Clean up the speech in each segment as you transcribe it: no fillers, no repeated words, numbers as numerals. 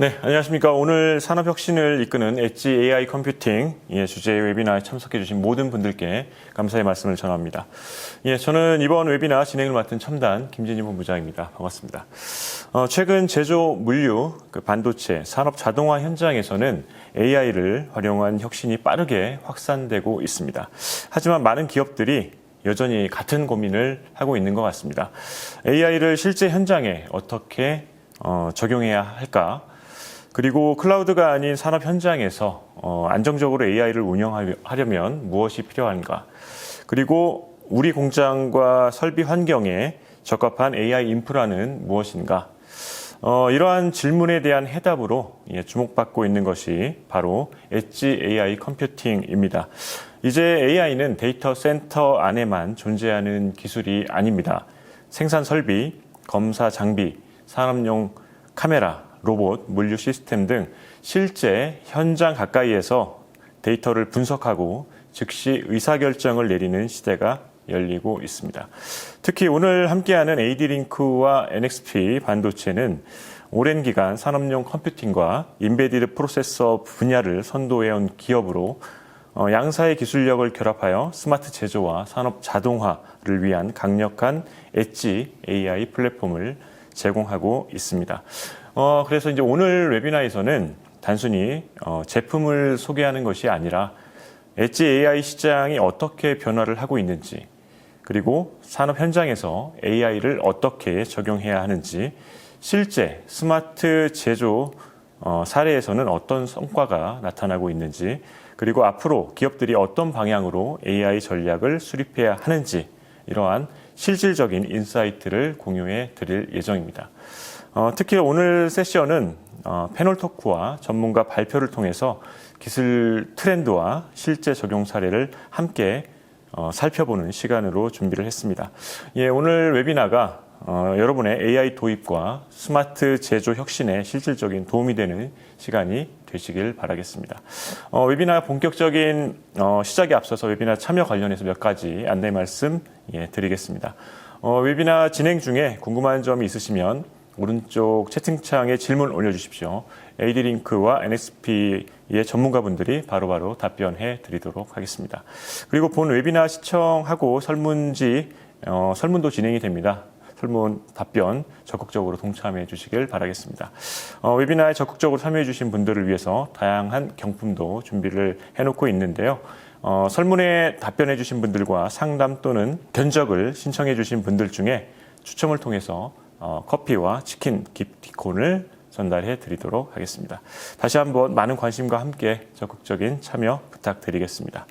네, 안녕하십니까. 오늘 산업혁신을 이끄는 엣지 AI 컴퓨팅 주제의 웨비나에 참석해 주신 모든 분들께 감사의 말씀을 전합니다. 저는 이번 웨비나 진행을 맡은 첨단 김진희 본부장입니다. 반갑습니다. 최근 제조, 물류, 반도체, 산업 자동화 현장에서는 AI를 활용한 혁신이 빠르게 확산되고 있습니다. 하지만 많은 기업들이 여전히 같은 고민을 하고 있는 것 같습니다. AI를 실제 현장에 어떻게 적용해야 할까? 그리고 클라우드가 아닌 산업 현장에서 안정적으로 AI를 운영하려면 무엇이 필요한가? 그리고 우리 공장과 설비 환경에 적합한 AI 인프라는 무엇인가? 이러한 질문에 대한 해답으로 주목받고 있는 것이 바로 엣지 AI 컴퓨팅입니다. 이제 AI는 데이터 센터 안에만 존재하는 기술이 아닙니다. 생산 설비, 검사 장비, 산업용 카메라, 로봇, 물류 시스템 등 실제 현장 가까이에서 데이터를 분석하고 즉시 의사결정을 내리는 시대가 열리고 있습니다. 특히 오늘 함께하는 AD링크와 NXP 반도체는 오랜 기간 산업용 컴퓨팅과 인베디드 프로세서 분야를 선도해온 기업으로 양사의 기술력을 결합하여 스마트 제조와 산업 자동화를 위한 강력한 엣지 AI 플랫폼을 제공하고 있습니다. 그래서 이제 오늘 웨비나에서는 단순히 제품을 소개하는 것이 아니라 엣지 AI 시장이 어떻게 변화를 하고 있는지, 그리고 산업 현장에서 AI를 어떻게 적용해야 하는지, 실제 스마트 제조 사례에서는 어떤 성과가 나타나고 있는지, 그리고 앞으로 기업들이 어떤 방향으로 AI 전략을 수립해야 하는지, 이러한 실질적인 인사이트를 공유해 드릴 예정입니다. 특히 오늘 세션은 패널 토크와 전문가 발표를 통해서 기술 트렌드와 실제 적용 사례를 함께 살펴보는 시간으로 준비를 했습니다. 오늘 웨비나가 여러분의 AI 도입과 스마트 제조 혁신에 실질적인 도움이 되는 시간이 되시길 바라겠습니다. 웨비나 본격적인 시작에 앞서서 웨비나 참여 관련해서 몇 가지 안내 말씀 드리겠습니다. 웨비나 진행 중에 궁금한 점이 있으시면 오른쪽 채팅창에 질문 올려주십시오. AD링크와 NXP의 전문가분들이 바로바로 답변해 드리도록 하겠습니다. 그리고 본 웨비나 시청하고 설문도 진행이 됩니다. 설문 답변 적극적으로 동참해 주시길 바라겠습니다. 웨비나에 적극적으로 참여해 주신 분들을 위해서 다양한 경품도 준비를 해놓고 있는데요. 설문에 답변해 주신 분들과 상담 또는 견적을 신청해 주신 분들 중에 추첨을 통해서 커피와 치킨 기프티콘을 전달해 드리도록 하겠습니다. 다시 한번 많은 관심과 함께 적극적인 참여 부탁드리겠습니다.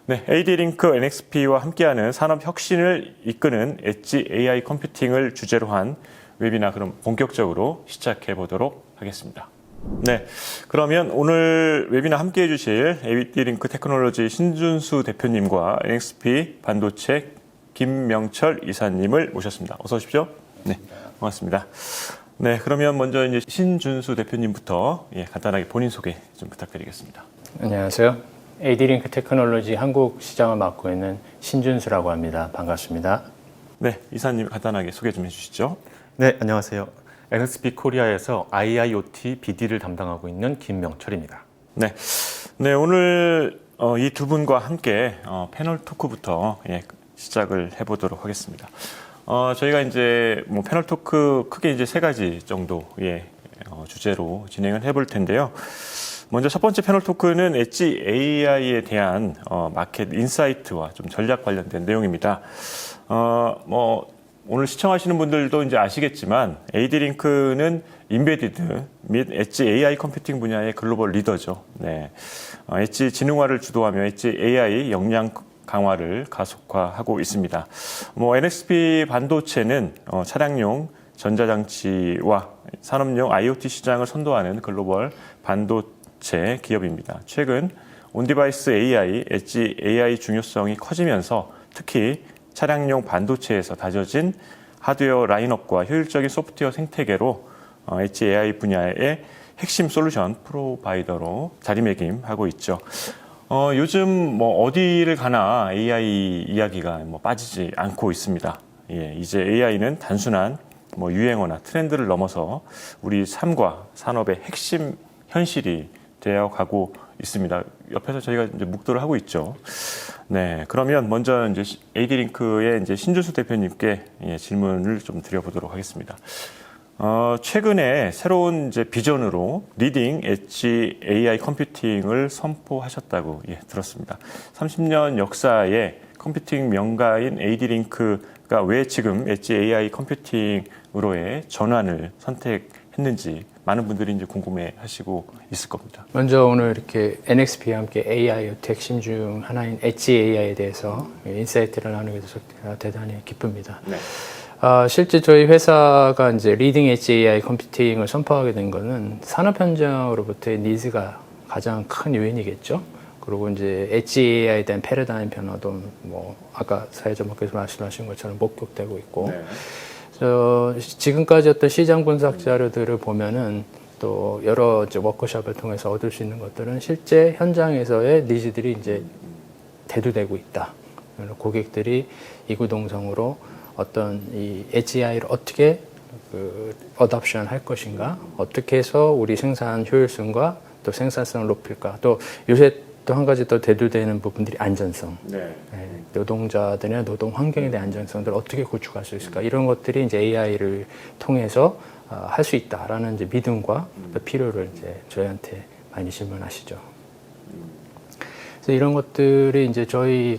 네, AD링크 NXP와 함께하는 산업 혁신을 이끄는 엣지 AI 컴퓨팅을 주제로 한 웨비나 그럼 본격적으로 시작해 보도록 하겠습니다. 네, 그러면 오늘 웨비나 함께해 주실 AD링크 테크놀로지 신준수 대표님과 NXP 반도체 김명철 이사님을 모셨습니다. 어서 오십시오. 네, 반갑습니다. 네, 그러면 먼저 이제 신준수 대표님부터 간단하게 본인 소개 좀 부탁드리겠습니다. 안녕하세요. AD링크 테크놀로지 한국 시장을 맡고 있는 신준수라고 합니다. 반갑습니다. 네, 이사님 간단하게 소개 좀 해주시죠. 네, 안녕하세요. NXP 코리아에서 IIoT BD를 담당하고 있는 김명철입니다. 네, 오늘 이 두 분과 함께 패널 토크부터 시작을 해보도록 하겠습니다. 저희가 이제 패널 토크 크게 이제 세 가지 정도의 주제로 진행을 해볼 텐데요. 먼저 첫 번째 패널 토크는 엣지 AI에 대한 마켓 인사이트와 좀 전략 관련된 내용입니다. 오늘 시청하시는 분들도 이제 아시겠지만 AD링크는 인베디드 및 엣지 AI 컴퓨팅 분야의 글로벌 리더죠. 네, 엣지 지능화를 주도하며 엣지 AI 역량 강화를 가속화하고 있습니다. NXP 반도체는 차량용 전자장치와 산업용 IoT 시장을 선도하는 글로벌 반도체 기업입니다. 최근 온디바이스 AI, 엣지 AI 중요성이 커지면서 특히 차량용 반도체에서 다져진 하드웨어 라인업과 효율적인 소프트웨어 생태계로 엣지 AI 분야의 핵심 솔루션 프로바이더로 자리매김하고 있죠. 요즘 어디를 가나 AI 이야기가 빠지지 않고 있습니다. 이제 AI는 단순한 뭐 유행어나 트렌드를 넘어서 우리 삶과 산업의 핵심 현실이 되어 가고 있습니다. 옆에서 저희가 이제 묵도를 하고 있죠. 네, 그러면 먼저 이제 에이디링크의 이제 신준수 대표님께 질문을 좀 드려보도록 하겠습니다. 최근에 새로운 이제 비전으로 리딩 엣지 AI 컴퓨팅을 선포하셨다고 들었습니다. 30년 역사의 컴퓨팅 명가인 에이디링크가 왜 지금 엣지 AI 컴퓨팅으로의 전환을 선택했는지 많은 분들이 이제 궁금해하시고 있을 겁니다. 먼저 오늘 이렇게 NXP와 함께 AI 핵심 중 하나인 엣지 AI에 대해서 인사이트를 나누게 돼서 대단히 기쁩니다. 네. 실제 저희 회사가 이제 리딩 엣지 AI 컴퓨팅을 선포하게 된 거는 산업 현장으로부터의 니즈가 가장 큰 요인이겠죠. 그리고 이제 엣지 AI에 대한 패러다임 변화도 뭐 아까 사회자분께서 말씀하신 것처럼 목격되고 있고. 네. 지금까지 어떤 시장 분석 자료들을 보면은 또 여러 이제 워크숍을 통해서 얻을 수 있는 것들은 실제 현장에서의 니즈들이 이제 대두되고 있다. 고객들이 이구동성으로 어떤 이 엣지 AI를 어떻게 어답션 할 것인가, 어떻게 해서 우리 생산 효율성과 또 생산성을 높일까, 또 요새 또 한 가지 더 대두되는 부분들이 안전성. 네. 노동자들이나 노동 환경에 대한 안전성들을 어떻게 구축할 수 있을까, 이런 것들이 이제 AI를 통해서 할 수 있다라는 이제 믿음과 또 필요를 이제 저희한테 많이 질문하시죠. 그래서 이런 것들이 이제 저희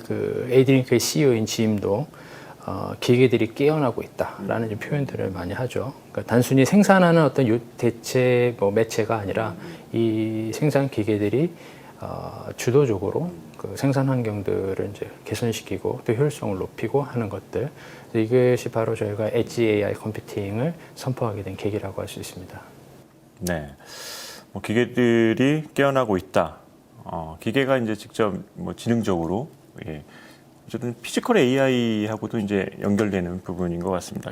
에이디링크의 CEO인 지임도 기계들이 깨어나고 있다라는 이제 표현들을 많이 하죠. 그러니까 단순히 생산하는 어떤 대체 매체가 아니라 이 생산 기계들이 주도적으로 그 생산 환경들을 이제 개선시키고 또 효율성을 높이고 하는 것들, 이것이 바로 저희가 엣지 AI 컴퓨팅을 선포하게 된 계기라고 할 수 있습니다. 네, 뭐 기계들이 깨어나고 있다. 기계가 이제 직접 뭐 지능적으로 어쨌든 피지컬 AI하고도 이제 연결되는 부분인 것 같습니다.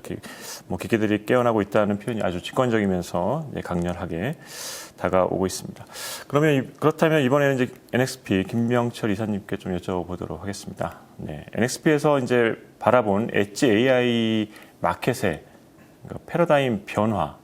뭐 기계들이 깨어나고 있다는 표현이 아주 직관적이면서 강렬하게 다가오고 있습니다. 그렇다면 이번에는 이제 NXP 김명철 이사님께 좀 여쭤보도록 하겠습니다. 네, NXP에서 이제 바라본 엣지 AI 마켓의 패러다임 변화는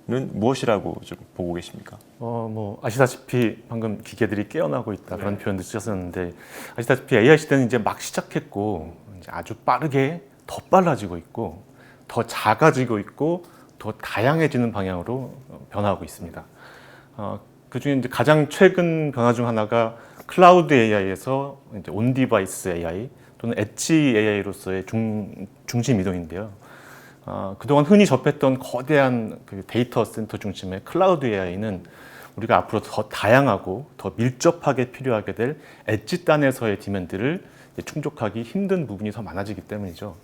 무엇이라고 좀 보고 계십니까? 뭐 아시다시피 방금 기계들이 깨어나고 있다 그런 표현도 쓰셨었는데, 아시다시피 AI 시대는 이제 막 시작했고 이제 아주 빠르게 더 빨라지고 있고 더 작아지고 있고 더 다양해지는 방향으로 변화하고 있습니다. 그 중에 이제 가장 최근 변화 중 하나가 클라우드 AI에서 이제 온 디바이스 AI 또는 엣지 AI로서의 중심 이동인데요. 그동안 흔히 접했던 거대한 그 데이터 센터 중심의 클라우드 AI는 우리가 앞으로 더 다양하고 더 밀접하게 필요하게 될 엣지 단에서의 디맨드를 충족하기 힘든 부분이 더 많아지기 때문이죠.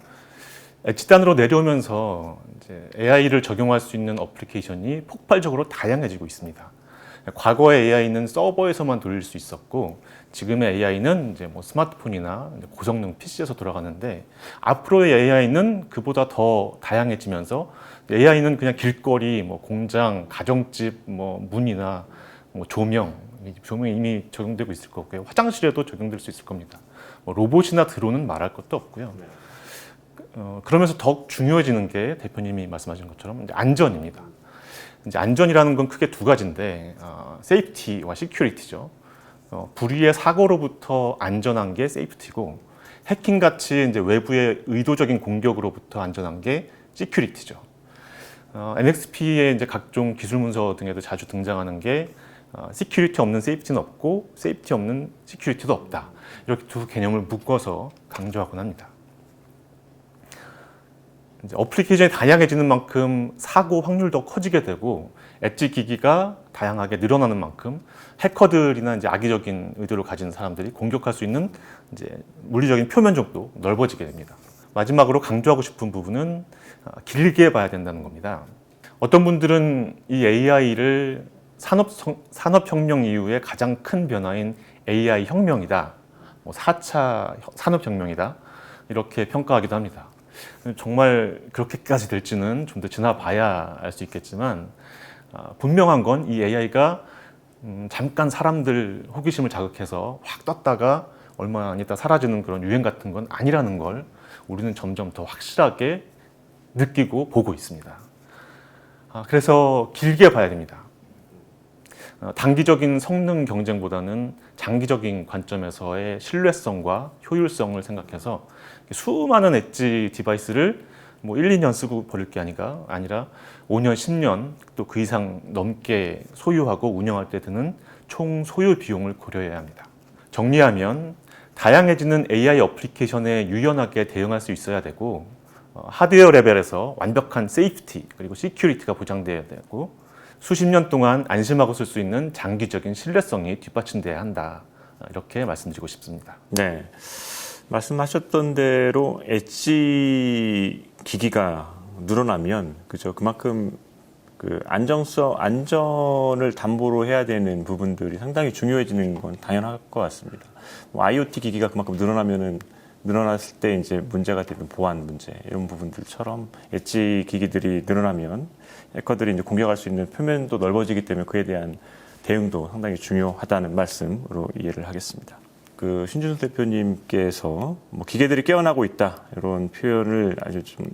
엣지 단으로 내려오면서 이제 AI를 적용할 수 있는 어플리케이션이 폭발적으로 다양해지고 있습니다. 과거의 AI는 서버에서만 돌릴 수 있었고, 지금의 AI는 이제 뭐 스마트폰이나 고성능 PC에서 돌아가는데, 앞으로의 AI는 그보다 더 다양해지면서 AI는 그냥 길거리, 뭐 공장, 가정집, 뭐 문이나 뭐 조명이 이미 적용되고 있을 거고요. 화장실에도 적용될 수 있을 겁니다. 뭐 로봇이나 드론은 말할 것도 없고요. 그러면서 더욱 중요해지는 게 대표님이 말씀하신 것처럼 이제 안전입니다. 이제 안전이라는 건 크게 두 가지인데, 세이프티와 시큐리티죠. 불의의 사고로부터 안전한 게 세이프티고, 해킹같이 이제 외부의 의도적인 공격으로부터 안전한 게 시큐리티죠. NXP의 이제 각종 기술 문서 등에도 자주 등장하는 게 시큐리티 없는 세이프티는 없고, 세이프티 없는 시큐리티도 없다. 이렇게 두 개념을 묶어서 강조하곤 합니다. 이제 어플리케이션이 다양해지는 만큼 사고 확률도 커지게 되고, 엣지 기기가 다양하게 늘어나는 만큼 해커들이나 이제 악의적인 의도를 가진 사람들이 공격할 수 있는 이제 물리적인 표면적도 넓어지게 됩니다. 마지막으로 강조하고 싶은 부분은 길게 봐야 된다는 겁니다. 어떤 분들은 이 AI를 산업혁명 이후에 가장 큰 변화인 AI 혁명이다, 뭐 4차 산업혁명이다, 이렇게 평가하기도 합니다. 정말 그렇게까지 될지는 좀 더 지나봐야 알 수 있겠지만, 분명한 건 이 AI가 잠깐 사람들 호기심을 자극해서 확 떴다가 얼마 안 있다 사라지는 그런 유행 같은 건 아니라는 걸 우리는 점점 더 확실하게 느끼고 보고 있습니다. 그래서 길게 봐야 됩니다. 단기적인 성능 경쟁보다는 장기적인 관점에서의 신뢰성과 효율성을 생각해서 수많은 엣지 디바이스를 뭐 1, 2년 쓰고 버릴 게 아니라 5년, 10년 또 그 이상 넘게 소유하고 운영할 때 드는 총 소요 비용을 고려해야 합니다. 정리하면 다양해지는 AI 어플리케이션에 유연하게 대응할 수 있어야 되고 하드웨어 레벨에서 완벽한 세이프티 그리고 시큐리티가 보장돼야 되고 수십 년 동안 안심하고 쓸 수 있는 장기적인 신뢰성이 뒷받침돼야 한다. 이렇게 말씀드리고 싶습니다. 네. 말씀하셨던 대로 엣지 기기가 늘어나면 그죠. 그만큼 그 안전을 담보로 해야 되는 부분들이 상당히 중요해지는 건 당연할 것 같습니다. 뭐 IoT 기기가 그만큼 늘어났을 때 이제 문제가 되는 보안 문제 이런 부분들처럼 엣지 기기들이 늘어나면 해커들이 이제 공격할 수 있는 표면도 넓어지기 때문에 그에 대한 대응도 상당히 중요하다는 말씀으로 이해를 하겠습니다. 그 신준수 대표님께서 뭐 기계들이 깨어나고 있다 이런 표현을 아주 좀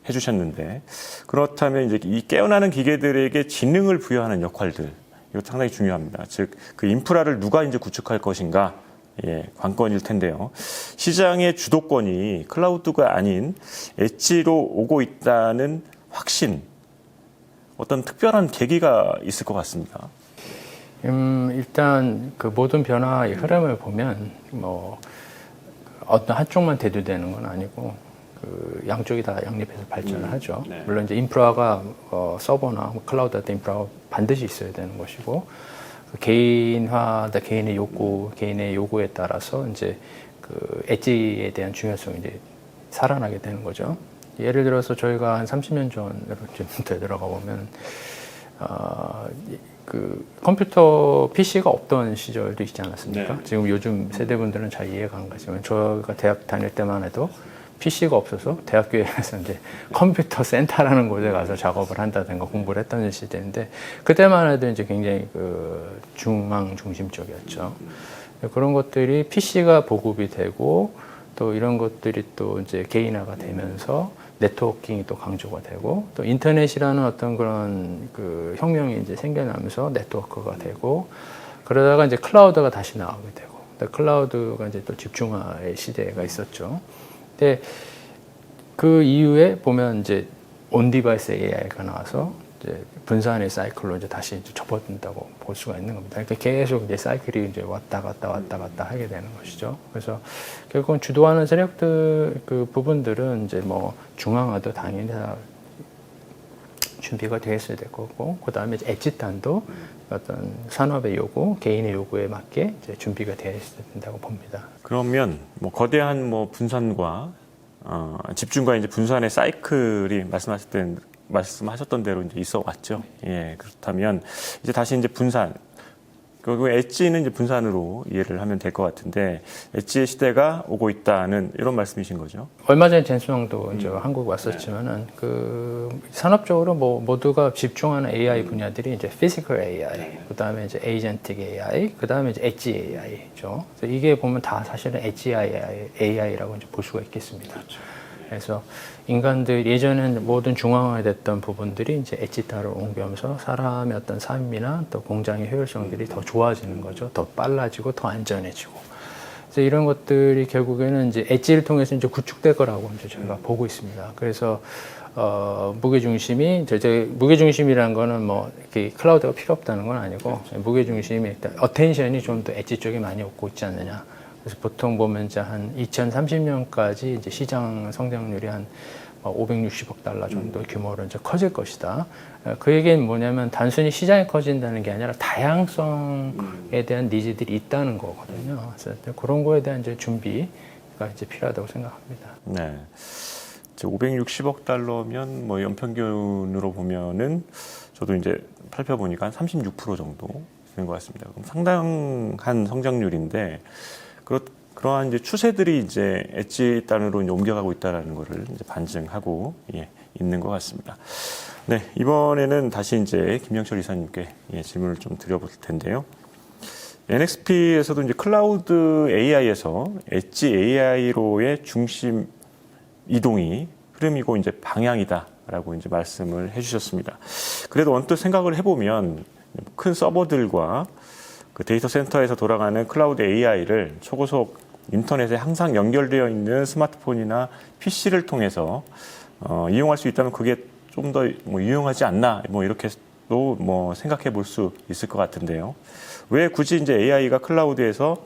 해주셨는데 그렇다면 이제 이 깨어나는 기계들에게 지능을 부여하는 역할들 이것도 상당히 중요합니다. 즉 그 인프라를 누가 이제 구축할 것인가 관건일 텐데요. 시장의 주도권이 클라우드가 아닌 엣지로 오고 있다는 확신 어떤 특별한 계기가 있을 것 같습니다. 일단 그 모든 변화의 흐름을 보면 뭐 어떤 한쪽만 대두되는 건 아니고 그 양쪽이 다 양립해서 발전을 하죠. 네. 물론 이제 인프라가 서버나 클라우드 같은 인프라가 반드시 있어야 되는 것이고 그 개인화다 개인의 요구에 따라서 이제 그 엣지에 대한 중요성이 이제 살아나게 되는 거죠. 예를 들어서 저희가 한 30년 전으로 좀 되돌아가 보면 그 컴퓨터 PC가 없던 시절도 있지 않았습니까? 네. 지금 요즘 세대분들은 잘 이해가 안 가지만 저희가 대학 다닐 때만 해도 PC가 없어서 대학교에 가서 이제 컴퓨터 센터라는 곳에 가서 작업을 한다든가 공부를 했던 시대인데 그때만 해도 이제 굉장히 그 중심적이었죠. 그런 것들이 PC가 보급이 되고 또 이런 것들이 또 이제 개인화가 되면서 네트워킹이 또 강조가 되고 또 인터넷이라는 어떤 그런 그 혁명이 이제 생겨나면서 네트워크가 되고 그러다가 이제 클라우드가 다시 나오게 되고 클라우드가 이제 또 집중화의 시대가 있었죠. 근데 그 이후에 보면 이제 온 디바이스 AI가 나와서 이제 분산의 사이클로 이제 다시 이제 접어든다고 볼 수가 있는 겁니다. 그러니까 계속 이제 사이클이 이제 왔다 갔다 하게 되는 것이죠. 그래서 결국은 주도하는 세력들 그 부분들은 이제 뭐 중앙화도 당연히 다 준비가 되어 있어야 될 거고, 그 다음에 엣지단도 어떤 산업의 요구, 개인의 요구에 맞게 이제 준비가 되어 있어야 된다고 봅니다. 그러면 뭐 거대한 뭐 분산과 집중과 이제 분산의 사이클이 말씀하셨던 대로 이제 있어 왔죠. 예, 그렇다면 이제 다시 이제 분산. 결국 엣지는 이제 분산으로 이해를 하면 될 것 같은데 엣지의 시대가 오고 있다는 이런 말씀이신 거죠. 얼마 전에 젠수왕도 이제 한국 왔었지만은 그 산업적으로 뭐 모두가 집중하는 AI 분야들이 이제 피지컬 AI, 그 다음에 이제 에이전틱 AI, 그 다음에 이제 엣지 AI죠. 그래서 이게 보면 다 사실은 엣지 AI라고 이제 볼 수가 있겠습니다. 그렇죠. 그래서 인간들 예전에는 모든 중앙화됐던 부분들이 이제 엣지타로 옮겨오면서 사람의 어떤 삶이나 또 공장의 효율성들이 더 좋아지는 거죠. 더 빨라지고 더 안전해지고. 그래서 이런 것들이 결국에는 이제 엣지를 통해서 이제 구축될 거라고 이제 저희가 보고 있습니다. 그래서 무게중심이 무게중심이라는 거는 뭐 이렇게 클라우드가 필요 없다는 건 아니고 무게중심이 일단 어텐션이 좀 더 엣지 쪽에 많이 오고 있지 않느냐. 그래서 보통 보면 이제 한 2030년까지 이제 시장 성장률이 한 560억 달러 정도 규모로 이제 커질 것이다. 그 얘기는 뭐냐면 단순히 시장이 커진다는 게 아니라 다양성에 대한 니즈들이 있다는 거거든요. 그래서 그런 거에 대한 이제 준비가 이제 필요하다고 생각합니다. 네. 560억 달러면 뭐 연평균으로 보면은 저도 이제 살펴보니까 한 36% 정도 되는 것 같습니다. 그럼 상당한 성장률인데 그러한 이제 추세들이 이제 엣지 단으로 이제 옮겨가고 있다라는 것을 이제 반증하고 있는 것 같습니다. 네, 이번에는 다시 이제 김영철 이사님께 질문을 좀 드려볼 텐데요. NXP에서도 이제 클라우드 AI에서 엣지 AI로의 중심 이동이 흐름이고 이제 방향이다라고 이제 말씀을 해주셨습니다. 그래도 언뜻 생각을 해보면 큰 서버들과 그 데이터 센터에서 돌아가는 클라우드 AI를 초고속 인터넷에 항상 연결되어 있는 스마트폰이나 PC를 통해서 이용할 수 있다면 그게 좀 더 유용하지 않나 이렇게도 생각해 볼 수 있을 것 같은데요. 왜 굳이 이제 AI가 클라우드에서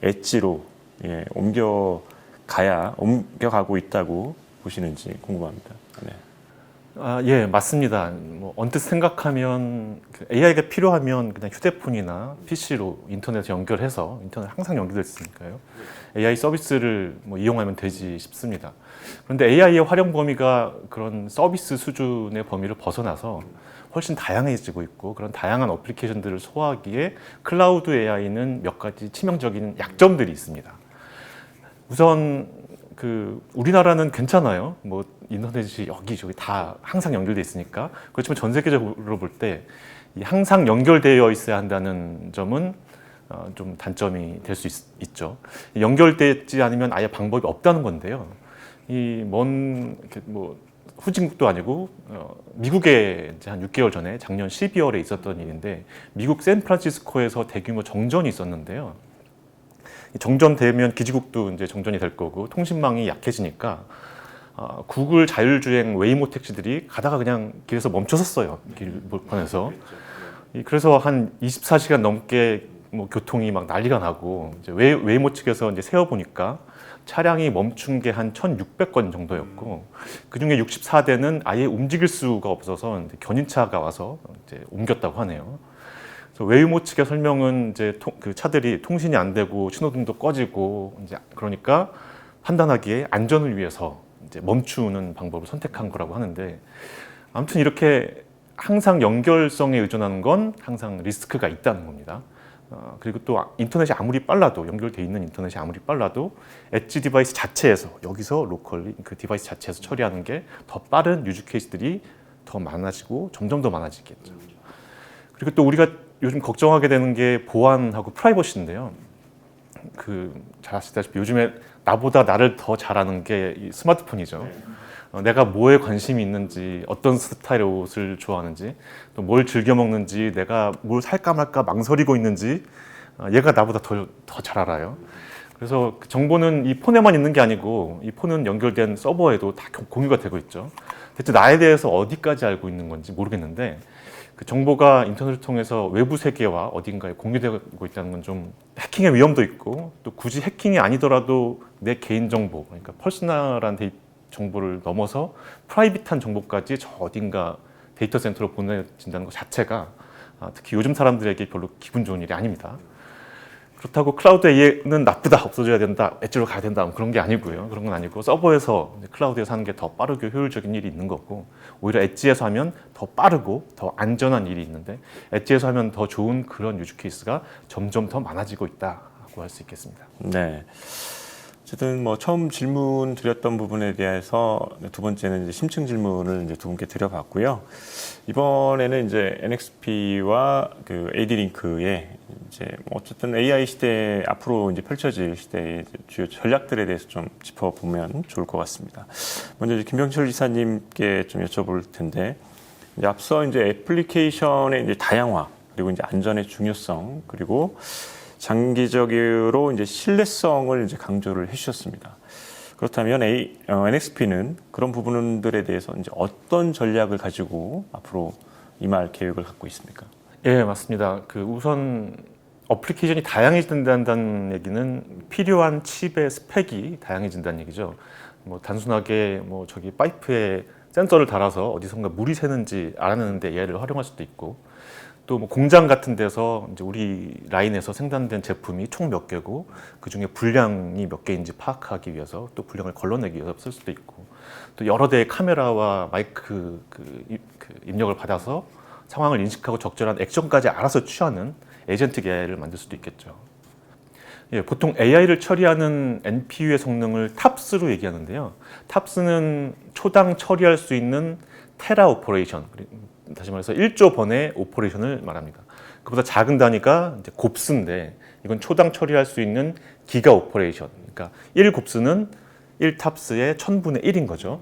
엣지로 옮겨가고 있다고 보시는지 궁금합니다. 네. 예, 맞습니다. 언뜻 생각하면 AI가 필요하면 그냥 휴대폰이나 PC로 인터넷에 연결해서 인터넷 항상 연결돼 있으니까요. AI 서비스를 이용하면 되지 싶습니다. 그런데 AI의 활용 범위가 그런 서비스 수준의 범위를 벗어나서 훨씬 다양해지고 있고 그런 다양한 어플리케이션들을 소화하기에 클라우드 AI는 몇 가지 치명적인 약점들이 있습니다. 우선 우리나라는 괜찮아요. 인터넷이 여기저기 다 항상 연결돼 있으니까. 그렇지만 전 세계적으로 볼 때 항상 연결되어 있어야 한다는 점은 좀 단점이 될 수 있죠. 연결되지 않으면 아예 방법이 없다는 건데요. 후진국도 아니고 미국에 이제 한 6개월 전에 작년 12월에 있었던 일인데 미국 샌프란시스코에서 대규모 정전이 있었는데요. 정전되면 기지국도 이제 정전이 될 거고 통신망이 약해지니까 구글 자율주행 웨이모 택시들이 가다가 그냥 길에서 멈춰섰어요. 길판에서. 그래서 한 24시간 넘게 교통이 막 난리가 나고 이제 웨이모 측에서 이제 세어보니까 차량이 멈춘 게 한 1,600건 정도였고 그중에 64대는 아예 움직일 수가 없어서 이제 견인차가 와서 이제 옮겼다고 하네요. 웨이모 측의 설명은 이제 그 차들이 통신이 안 되고 신호등도 꺼지고 이제 그러니까 판단하기에 안전을 위해서 이제 멈추는 방법을 선택한 거라고 하는데 아무튼 이렇게 항상 연결성에 의존하는 건 항상 리스크가 있다는 겁니다. 그리고 또 인터넷이 아무리 빨라도 연결돼 있는 인터넷이 아무리 빨라도 엣지 디바이스 자체에서 여기서 로컬리 그 디바이스 자체에서 처리하는 게 더 빠른 유즈 케이스들이 더 많아지고 점점 더 많아지겠죠. 그리고 또 우리가 요즘 걱정하게 되는 게 보안하고 프라이버시인데요. 잘 아시다시피 요즘에 나보다 나를 더 잘아는 게 이 스마트폰이죠. 내가 뭐에 관심이 있는지, 어떤 스타일의 옷을 좋아하는지, 또 뭘 즐겨 먹는지, 내가 뭘 살까 말까 망설이고 있는지 얘가 나보다 더 잘 알아요. 그래서 그 정보는 이 폰에만 있는 게 아니고 이 폰은 연결된 서버에도 다 공유가 되고 있죠. 대체 나에 대해서 어디까지 알고 있는 건지 모르겠는데 그 정보가 인터넷을 통해서 외부 세계와 어딘가에 공유되고 있다는 건 좀 해킹의 위험도 있고 또 굳이 해킹이 아니더라도 내 개인정보, 그러니까 퍼스널한 정보를 넘어서 프라이빗한 정보까지 저 어딘가 데이터 센터로 보내진다는 것 자체가 특히 요즘 사람들에게 별로 기분 좋은 일이 아닙니다. 그렇다고 클라우드 AI는 나쁘다, 없어져야 된다, 엣지로 가야 된다 그런 게 아니고요. 그런 건 아니고 서버에서 클라우드에서 하는 게 더 빠르고 효율적인 일이 있는 거고 오히려 엣지에서 하면 더 빠르고 더 안전한 일이 있는데 엣지에서 하면 더 좋은 그런 유즈 케이스가 점점 더 많아지고 있다고 할 수 있겠습니다. 네. 어쨌든 처음 질문 드렸던 부분에 대해서 두 번째는 이제 심층 질문을 이제 두 분께 드려봤고요. 이번에는 이제 NXP와 그 AD링크의 이제 어쨌든 AI 시대 앞으로 이제 펼쳐질 시대의 주요 전략들에 대해서 좀 짚어보면 좋을 것 같습니다. 먼저 이제 김병철 이사님께 좀 여쭤볼 텐데 이제 앞서 이제 애플리케이션의 이제 다양화 그리고 이제 안전의 중요성 그리고 장기적으로 이제 신뢰성을 이제 강조를 해주셨습니다. 그렇다면 NXP는 그런 부분들에 대해서 이제 어떤 전략을 가지고 앞으로 임할 계획을 갖고 있습니까? 예, 맞습니다. 우선 어플리케이션이 다양해진다는 얘기는 필요한 칩의 스펙이 다양해진다는 얘기죠. 단순하게 저기 파이프에 센서를 달아서 어디선가 물이 새는지 알아내는데 얘를 활용할 수도 있고 또 공장 같은 데서 이제 우리 라인에서 생산된 제품이 총 몇 개고 그 중에 분량이 몇 개인지 파악하기 위해서 또 분량을 걸러내기 위해서 쓸 수도 있고 또 여러 대의 카메라와 마이크 입력을 받아서 상황을 인식하고 적절한 액션까지 알아서 취하는 에이전틱 AI를 만들 수도 있겠죠. 예, 보통 AI를 처리하는 NPU의 성능을 탑스로 얘기하는데요. 탑스는 초당 처리할 수 있는 테라 오퍼레이션, 다시 말해서 1조 번의 오퍼레이션을 말합니다. 그보다 작은 단위가 이제 곱스인데 이건 초당 처리할 수 있는 기가 오퍼레이션. 그러니까 1곱스는 1탑스의 1000분의 1인 거죠.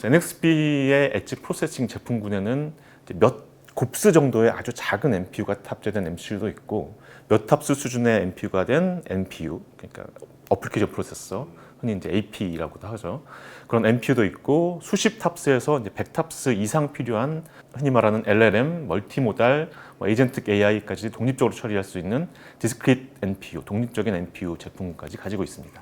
NXP의 엣지 프로세싱 제품군에는 이제 몇 곱스 정도의 아주 작은 NPU가 탑재된 MCU도 있고 몇 탑스 수준의 NPU가 된 NPU, 그러니까 어플리케이션 프로세서, 흔히 이제 AP라고도 하죠. 그런 NPU도 있고 수십 탑스에서 이제 100탑스 이상 필요한 흔히 말하는 LLM, 멀티모달, 에이전틱 AI까지 독립적으로 처리할 수 있는 디스크리트 NPU, 독립적인 NPU 제품까지 가지고 있습니다.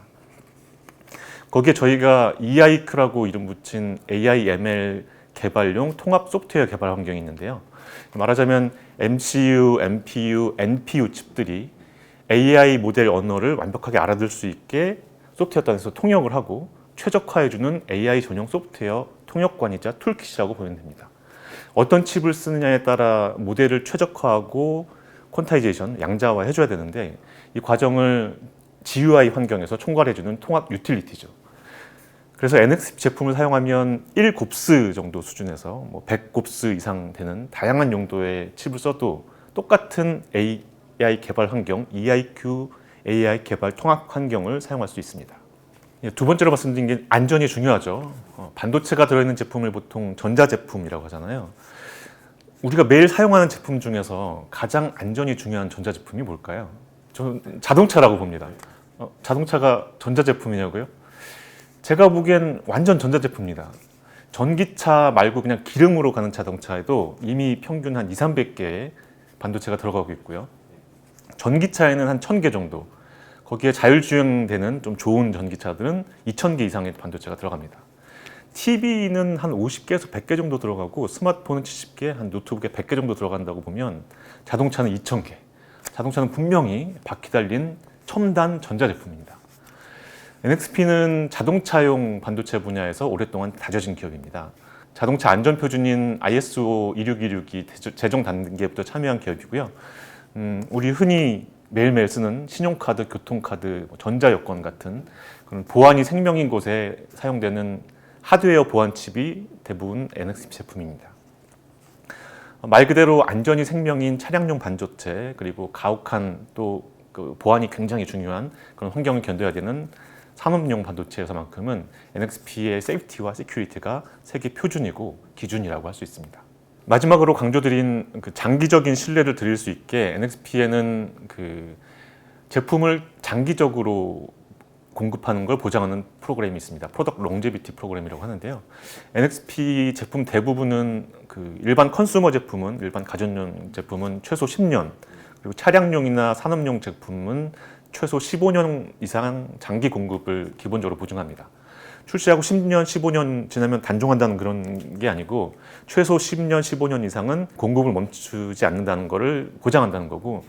거기에 저희가 EIC라고 이름 붙인 AI ML 개발용 통합 소프트웨어 개발 환경이 있는데요. 말하자면 MCU, MPU, NPU 칩들이 AI 모델 언어를 완벽하게 알아들 수 있게 소프트웨어 단에서 통역을 하고 최적화해주는 AI 전용 소프트웨어 통역관이자 툴킷이라고 보면 됩니다. 어떤 칩을 쓰느냐에 따라 모델을 최적화하고 퀀타이제이션, 양자화 해줘야 되는데 이 과정을 GUI 환경에서 총괄해주는 통합 유틸리티죠. 그래서 NXP 제품을 사용하면 1곱스 정도 수준에서 100곱스 이상 되는 다양한 용도의 칩을 써도 똑같은 AI 개발 환경, EIQ AI 개발 통합 환경을 사용할 수 있습니다. 두 번째로 말씀드린 게 안전이 중요하죠. 반도체가 들어있는 제품을 보통 전자제품이라고 하잖아요. 우리가 매일 사용하는 제품 중에서 가장 안전이 중요한 전자제품이 뭘까요? 저는 자동차라고 봅니다. 자동차가 전자제품이냐고요? 제가 보기엔 완전 전자제품입니다. 전기차 말고 그냥 기름으로 가는 자동차에도 이미 평균 한 200~300개의 반도체가 들어가고 있고요. 전기차에는 한 1000개 정도, 거기에 자율주행되는 좀 좋은 전기차들은 2000개 이상의 반도체가 들어갑니다. TV는 한 50개에서 100개 정도 들어가고 스마트폰은 70개, 한 노트북에 100개 정도 들어간다고 보면 자동차는 2000개. 자동차는 분명히 바퀴 달린 첨단 전자제품입니다. NXP는 자동차용 반도체 분야에서 오랫동안 다져진 기업입니다. 자동차 안전표준인 ISO 26262 제정 단계부터 참여한 기업이고요. 우리 흔히 매일매일 쓰는 신용카드, 교통카드, 전자여권 같은 그런 보안이 생명인 곳에 사용되는 하드웨어 보안 칩이 대부분 NXP 제품입니다. 말 그대로 안전이 생명인 차량용 반도체, 그리고 가혹한 또 그 보안이 굉장히 중요한 그런 환경을 견뎌야 되는 산업용 반도체에서만큼은 NXP의 세이프티와 시큐리티가 세계 표준이고 기준이라고 할 수 있습니다. 마지막으로 강조드린 그 장기적인 신뢰를 드릴 수 있게 NXP에는 그 제품을 장기적으로 공급하는 걸 보장하는 프로그램이 있습니다. 프로덕트 롱제비티 프로그램이라고 하는데요. NXP 제품 대부분은 그 일반 컨슈머 제품은, 일반 가전용 제품은 최소 10년, 그리고 차량용이나 산업용 제품은 최소 15년 이상 장기 공급을 기본적으로 보증합니다. 출시하고 10년, 15년 지나면 단종한다는 그런 게 아니고 최소 10년, 15년 이상은 공급을 멈추지 않는다는 것을 보장한다는 거고,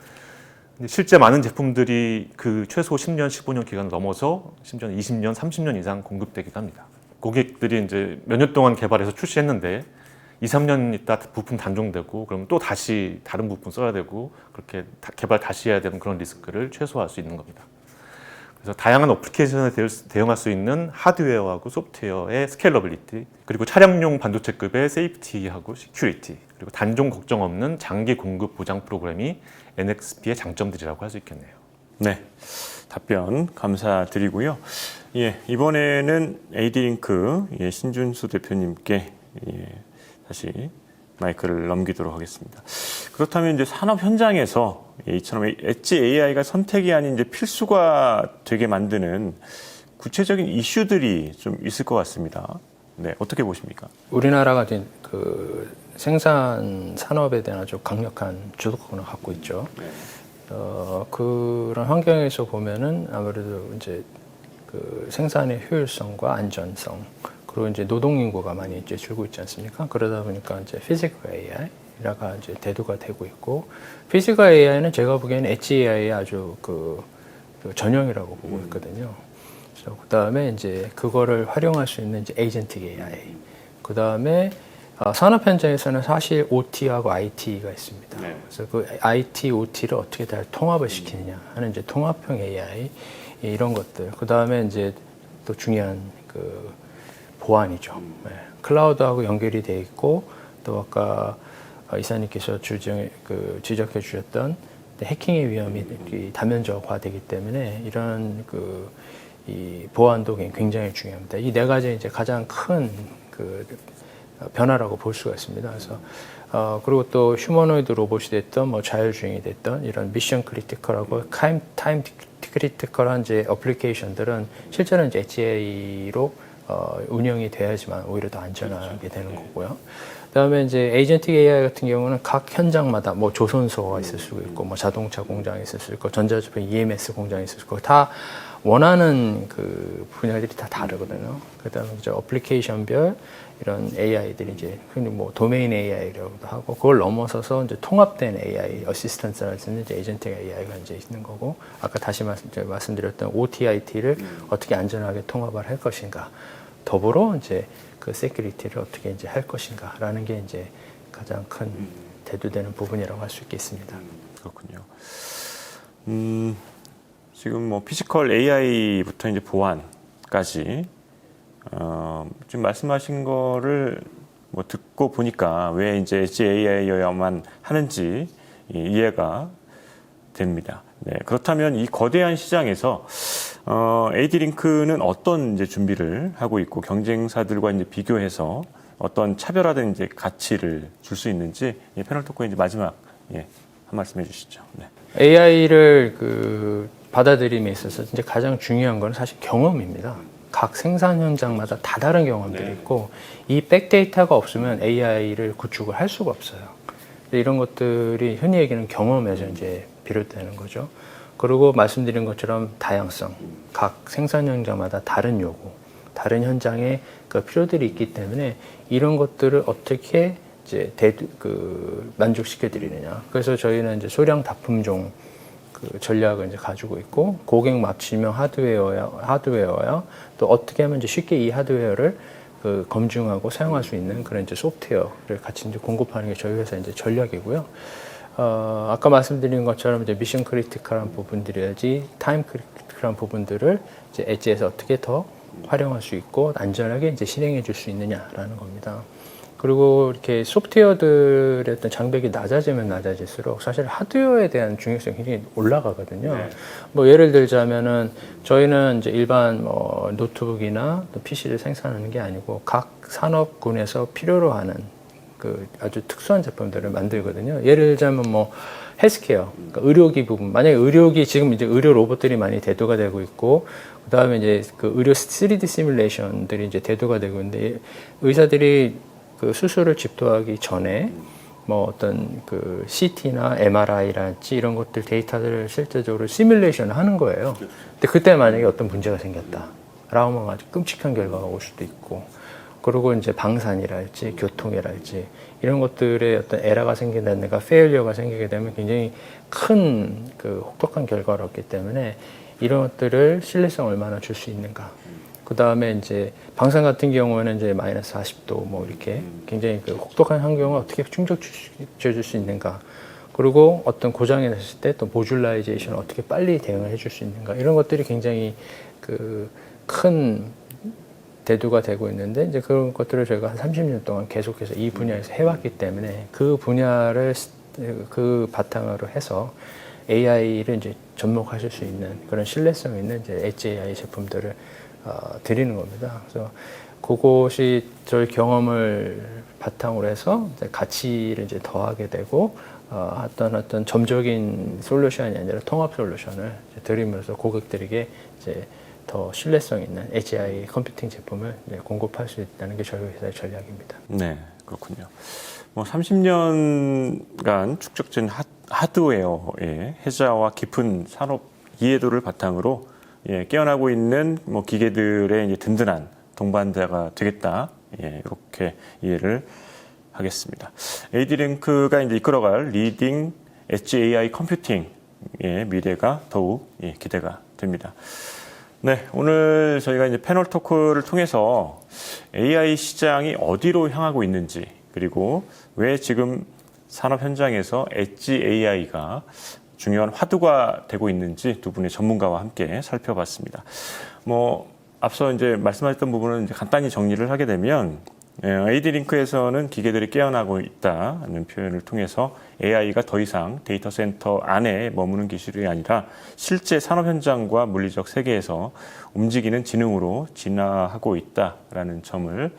실제 많은 제품들이 그 최소 10년, 15년 기간을 넘어서 심지어는 20년, 30년 이상 공급되기도 합니다. 고객들이 이제 몇 년 동안 개발해서 출시했는데 2, 3년 있다 부품 단종되고 그러면 또 다시 다른 부품 써야 되고 그렇게 개발 다시 해야 되는 그런 리스크를 최소화할 수 있는 겁니다. 그래서 다양한 어플리케이션에 대응할 수 있는 하드웨어하고 소프트웨어의 스케일러빌리티, 그리고 차량용 반도체급의 세이프티하고 시큐리티, 그리고 단종 걱정 없는 장기 공급 보장 프로그램이 NXP의 장점들이라고 할 수 있겠네요. 네, 답변 감사드리고요. 예, 이번에는 AD링크 신준수 대표님께 다시 마이크를 넘기도록 하겠습니다. 그렇다면 이제 산업 현장에서 이처럼 엣지 AI가 선택이 아닌 이제 필수가 되게 만드는 구체적인 이슈들이 좀 있을 것 같습니다. 네, 어떻게 보십니까? 우리나라가 그 생산 산업에 대한 아주 강력한 주도권을 갖고 있죠. 그런 환경에서 보면은 아무래도 이제 그 생산의 효율성과 안전성, 그리고 이제 노동 인구가 많이 이제 줄고 있지 않습니까? 그러다 보니까 이제 피지컬 AI가 이제 대두가 되고 있고, 피지컬 AI는 제가 보기에는 엣지 AI의 아주 그 전형이라고 보고 있거든요. 그래서 그 다음에 이제 그거를 활용할 수 있는 이제 에이전틱 AI. 그 다음에 산업 현장에서는 사실 OT하고 IT가 있습니다. 네. 그래서 그 IT, OT를 어떻게 다 통합을 시키느냐 하는 이제 통합형 AI 이런 것들. 그 다음에 이제 또 중요한 그 보안이죠. 네. 클라우드하고 연결이 돼 있고, 또 아까 이사님께서 지적해 주셨던 해킹의 위험이 다면적화되기 때문에 이런 이 보안도 굉장히 중요합니다. 이 네 가지 이제 가장 큰 그 변화라고 볼 수가 있습니다. 그래서 그리고 또 휴머노이드 로봇이 됐던 뭐 자율주행이 됐던 이런 미션 크리티컬하고 타임 크리티컬한 이제 어플리케이션들은 실제로는 이제 HA로 운영이 돼야지만 오히려 더 안전하게 되는 거고요. 그다음에 이제 에이전틱 AI 같은 경우는 각 현장마다 뭐 조선소가 있을 수가 있고, 뭐 자동차 공장이 있을 수 있고, 전자제품 EMS 공장이 있을 수 있고, 다 원하는 그 분야들이 다 다르거든요. 그다음에 이제 어플리케이션별 이런 AI들이 이제 흔히 뭐 도메인 AI라고도 하고, 그걸 넘어서서 이제 통합된 AI 어시스턴트라는 이제 에이전틱 AI가 이제 있는 거고, 아까 다시 말씀드렸던 OT/IT를 어떻게 안전하게 통합을 할 것인가, 더불어 이제 그 세큐리티를 어떻게 이제 할 것인가라는 게 이제 가장 큰 대두되는 부분이라고 할 수 있겠습니다. 그렇군요. 지금 뭐 피지컬 AI부터 이제 보안까지 지금 말씀하신 거를 뭐 듣고 보니까 왜 이제 엣지 AI여야만 하는지 이해가 됩니다. 네, 그렇다면 이 거대한 시장에서 에이디링크는 어떤 이제 준비를 하고 있고 경쟁사들과 이제 비교해서 어떤 차별화된 이제 가치를 줄 수 있는지 패널 토크의 이제 마지막 한 말씀해 주시죠. 네. AI를 그 받아들임에 있어서 이제 가장 중요한 건 사실 경험입니다. 각 생산 현장마다 다 다른 경험들이 있고, 이 백데이터가 없으면 AI를 구축을 할 수가 없어요. 이런 것들이 흔히 얘기하는 경험에서 이제 비롯되는 거죠. 그리고 말씀드린 것처럼 다양성, 각 생산 현장마다 다른 요구, 다른 현장의 그 필요들이 있기 때문에 이런 것들을 어떻게 이제 만족시켜 드리느냐. 그래서 저희는 이제 소량 다품종 그 전략을 이제 가지고 있고, 고객 맞춤형 하드웨어야 또 어떻게 하면 이제 쉽게 이 하드웨어를 그 검증하고 사용할 수 있는 그런 이제 소프트웨어를 같이 이제 공급하는 게 저희 회사 이제 전략이고요. 아까 말씀드린 것처럼 이제 미션 크리티컬한 부분들이야지 타임 크리티컬한 부분들을 이제 엣지에서 어떻게 더 활용할 수 있고 안전하게 이제 실행해 줄 수 있느냐라는 겁니다. 그리고 이렇게 소프트웨어들의 어떤 장벽이 낮아지면 낮아질수록 사실 하드웨어에 대한 중요성이 굉장히 올라가거든요. 네. 뭐 예를 들자면은 저희는 이제 일반 뭐 노트북이나 또 PC를 생산하는 게 아니고 각 산업군에서 필요로 하는 그 아주 특수한 제품들을 만들거든요. 예를 들자면 뭐 헬스케어, 그러니까 의료기 부분. 만약에 의료기 지금 이제 의료 로봇들이 많이 대두가 되고 있고, 그 다음에 이제 그 의료 3D 시뮬레이션들이 이제 대두가 되고 있는데, 의사들이 그 수술을 집도하기 전에 뭐 어떤 그 CT나 MRI랄지 이런 것들 데이터들을 실제적으로 시뮬레이션을 하는 거예요. 근데 그때 만약에 어떤 문제가 생겼다. 라고 하면 아주 끔찍한 결과가 올 수도 있고, 그리고 이제 방산이랄지 교통이랄지 이런 것들에 어떤 에러가 생긴다든가 페일리어가 생기게 되면 굉장히 큰 그 혹독한 결과를 얻기 때문에 이런 것들을 신뢰성을 얼마나 줄 수 있는가. 그 다음에 이제 방산 같은 경우에는 이제 마이너스 40도 뭐 이렇게 굉장히 그 혹독한 환경을 어떻게 충족시켜줄 수 있는가. 그리고 어떤 고장이 났을 때 또 모듈라이제이션을 어떻게 빨리 대응을 해줄 수 있는가. 이런 것들이 굉장히 그 큰 대두가 되고 있는데, 이제 그런 것들을 저희가 한 30년 동안 계속해서 이 분야에서 해왔기 때문에 그 분야를 그 바탕으로 해서 AI를 이제 접목하실 수 있는 그런 신뢰성 있는 이제 엣지 AI 제품들을 드리는 겁니다. 그래서 그것이 저희 경험을 바탕으로 해서 이제 가치를 이제 더하게 되고, 어떤 점적인 솔루션이 아니라 통합 솔루션을 드리면서 고객들에게 이제 더 신뢰성 있는 엣지 AI 컴퓨팅 제품을 공급할 수 있다는 게 저희 회사의 전략입니다. 네, 그렇군요. 뭐 30년간 축적된 하드웨어의 해자와 깊은 산업 이해도를 바탕으로 깨어나고 있는 뭐 기계들의 이제 든든한 동반자가 되겠다. 이렇게 이해를 하겠습니다. 에이디링크가 이제 이끌어갈 리딩 엣지 AI 컴퓨팅의 미래가 더욱 기대가 됩니다. 네, 오늘 저희가 이제 패널 토크를 통해서 AI 시장이 어디로 향하고 있는지, 그리고 왜 지금 산업 현장에서 엣지 AI가 중요한 화두가 되고 있는지 두 분의 전문가와 함께 살펴봤습니다. 뭐 앞서 이제 말씀하셨던 부분은 이제 간단히 정리를 하게 되면 AD링크에서는 기계들이 깨어나고 있다는 표현을 통해서 AI가 더 이상 데이터 센터 안에 머무는 기술이 아니라 실제 산업 현장과 물리적 세계에서 움직이는 지능으로 진화하고 있다라는 점을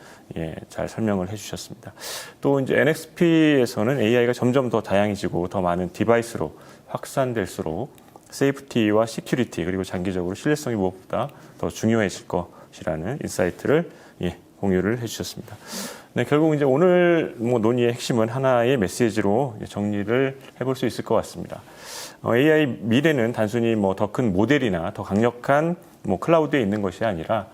잘 설명을 해주셨습니다. 또 이제 NXP에서는 AI가 점점 더 다양해지고 더 많은 디바이스로 확산될수록 세이프티와 시큐리티 그리고 장기적으로 신뢰성이 무엇보다 더 중요해질 것이라는 인사이트를 공유를 해주셨습니다. 네, 결국 이제 오늘 논의의 핵심은 하나의 메시지로 정리를 해볼 수 있을 것 같습니다. AI 미래는 단순히 더 큰 모델이나 더 강력한 클라우드에 있는 것이 아니라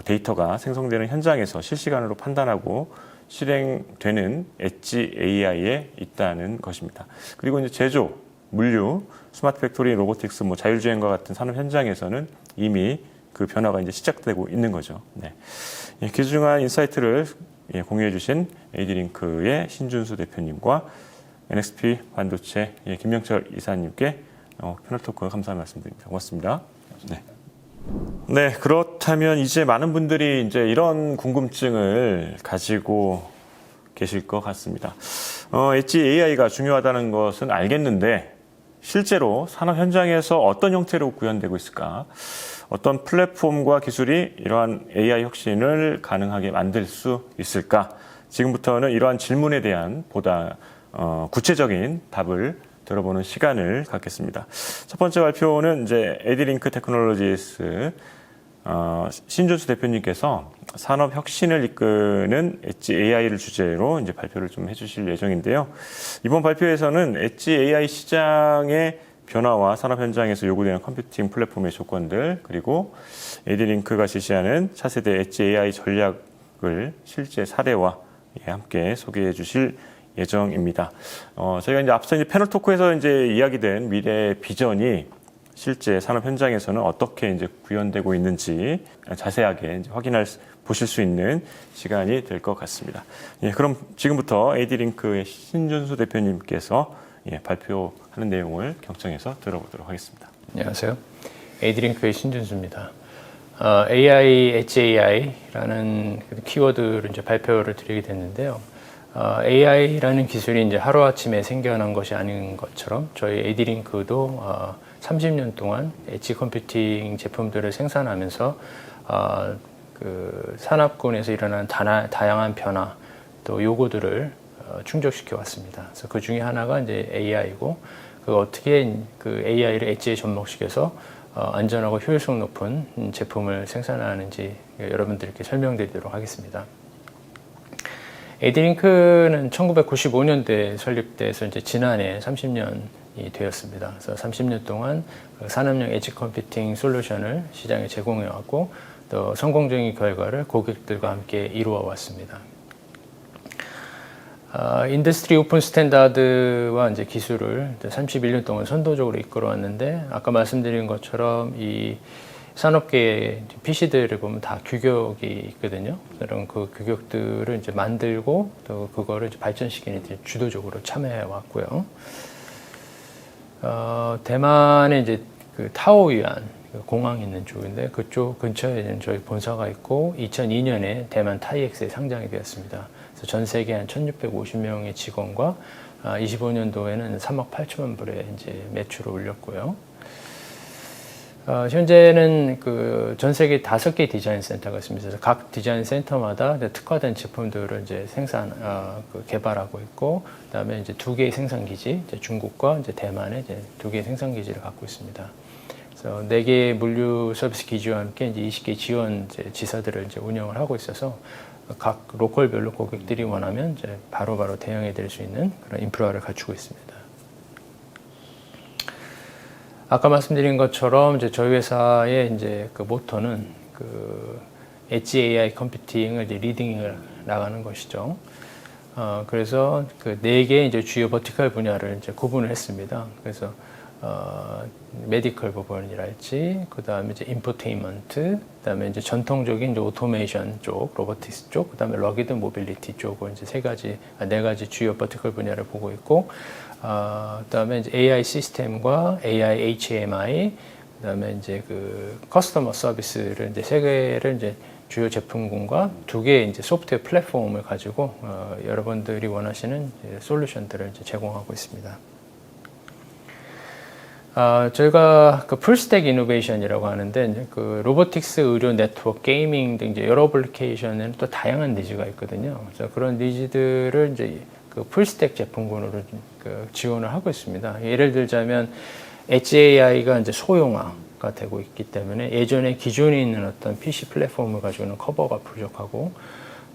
데이터가 생성되는 현장에서 실시간으로 판단하고 실행되는 엣지 AI에 있다는 것입니다. 그리고 이제 제조, 물류, 스마트 팩토리, 로보틱스, 자율주행과 같은 산업 현장에서는 이미 그 변화가 이제 시작되고 있는 거죠. 네. 귀중한 인사이트를 공유해 주신 AD링크의 신준수 대표님과 NXP 반도체 김명철 이사님께 패널 토크 감사한 말씀드립니다. 고맙습니다. 네, 그렇다면 이제 많은 분들이 이제 이런 궁금증을 가지고 계실 것 같습니다. 엣지 AI가 중요하다는 것은 알겠는데 실제로 산업 현장에서 어떤 형태로 구현되고 있을까? 어떤 플랫폼과 기술이 이러한 AI 혁신을 가능하게 만들 수 있을까? 지금부터는 이러한 질문에 대한 보다 구체적인 답을 들어보는 시간을 갖겠습니다. 첫 번째 발표는 이제 AD링크 테크놀로지스 신준수 대표님께서 산업 혁신을 이끄는 엣지 AI를 주제로 이제 발표를 좀 해주실 예정인데요. 이번 발표에서는 엣지 AI 시장의 변화와 산업 현장에서 요구되는 컴퓨팅 플랫폼의 조건들 그리고 AD링크가 제시하는 차세대 엣지 AI 전략을 실제 사례와 함께 소개해 주실 예정입니다. 저희가 이제 앞서 이제 패널 토크에서 이제 이야기된 미래 비전이 실제 산업 현장에서는 어떻게 이제 구현되고 있는지 자세하게 이제 보실 수 있는 시간이 될 것 같습니다. 그럼 지금부터 AD링크의 신준수 대표님께서 발표하는 내용을 경청해서 들어보도록 하겠습니다. 안녕하세요. AD링크의 신준수입니다. AI, 엣지 AI라는 키워드를 이제 발표를 드리게 됐는데요. AI라는 기술이 이제 하루아침에 생겨난 것이 아닌 것처럼 저희 AD링크도 30년 동안 엣지 컴퓨팅 제품들을 생산하면서 그 산업군에서 일어난 다양한 변화 또 요구들을 충족시켜 왔습니다. 그래서 그 중에 하나가 이제 AI고 그 어떻게 그 AI를 엣지에 접목시켜서 안전하고 효율성 높은 제품을 생산하는지 여러분들께 설명드리도록 하겠습니다. AD링크는 1995년도에 설립돼서 이제 지난해 30년이 되었습니다. 그래서 30년 동안 산업용 엣지 컴퓨팅 솔루션을 시장에 제공해 왔고 또 성공적인 결과를 고객들과 함께 이루어 왔습니다. 인더스트리 오픈 스탠다드와 이제 기술을 31년 동안 선도적으로 이끌어 왔는데 아까 말씀드린 것처럼 이 산업계의 PC들을 보면 다 규격이 있거든요. 그런 그 규격들을 이제 만들고 또 그거를 이제 발전시키는 데 주도적으로 참여해 왔고요. 대만에 이제 그 타오유안 공항이 있는 쪽인데 그쪽 근처에 저희 본사가 있고 2002년에 대만 타이엑스에 상장이 되었습니다. 그래서 전 세계 한 1,650명의 직원과 25년도에는 3억 8천만 불의 이제 매출을 올렸고요. 현재는 그 전 세계 5개 디자인 센터가 있습니다. 그래서 각 디자인 센터마다 특화된 제품들을 이제 개발하고 있고, 그다음에 이제 2개의 생산 기지, 중국과 이제 대만에 이제 2개의 생산 기지를 갖고 있습니다. 그래서 4개의 물류 서비스 기지와 함께 이제 20개 지원 지사들을 이제 운영을 하고 있어서 각 로컬별로 고객들이 원하면 이제 바로바로 대응해 드릴 수 있는 그런 인프라를 갖추고 있습니다. 아까 말씀드린 것처럼 이제 저희 회사의 이제 그 모토는 그 엣지 AI 컴퓨팅을 이제 리딩을 나가는 것이죠. 그래서 그 4개의 이제 주요 버티컬 분야를 이제 구분을 했습니다. 그래서 메디컬 부분이랄지, 그 다음에 이제 인포테인먼트, 그 다음에 이제 전통적인 이제 오토메이션 쪽, 로보틱스 쪽, 그 다음에 러기드 모빌리티 쪽을 이제 4가지 주요 버티컬 분야를 보고 있고, 그 다음에 이제 AI 시스템과 AI HMI, 그 다음에 이제 그 커스터머 서비스를 이제 3개를 이제 주요 제품군과 2개의 이제 소프트웨어 플랫폼을 가지고 여러분들이 원하시는 솔루션들을 이제 제공하고 있습니다. 저희가 그 풀스택 이노베이션이라고 하는데 이제 그 로보틱스, 의료, 네트워크, 게이밍 등 이제 여러 어플리케이션에는 또 다양한 니즈가 있거든요. 그래서 그런 니즈들을 이제 그 풀스택 제품군으로 그 지원을 하고 있습니다. 예를 들자면 엣지 AI가 이제 소형화가 되고 있기 때문에 예전에 기존에 있는 어떤 PC 플랫폼을 가지고는 커버가 부족하고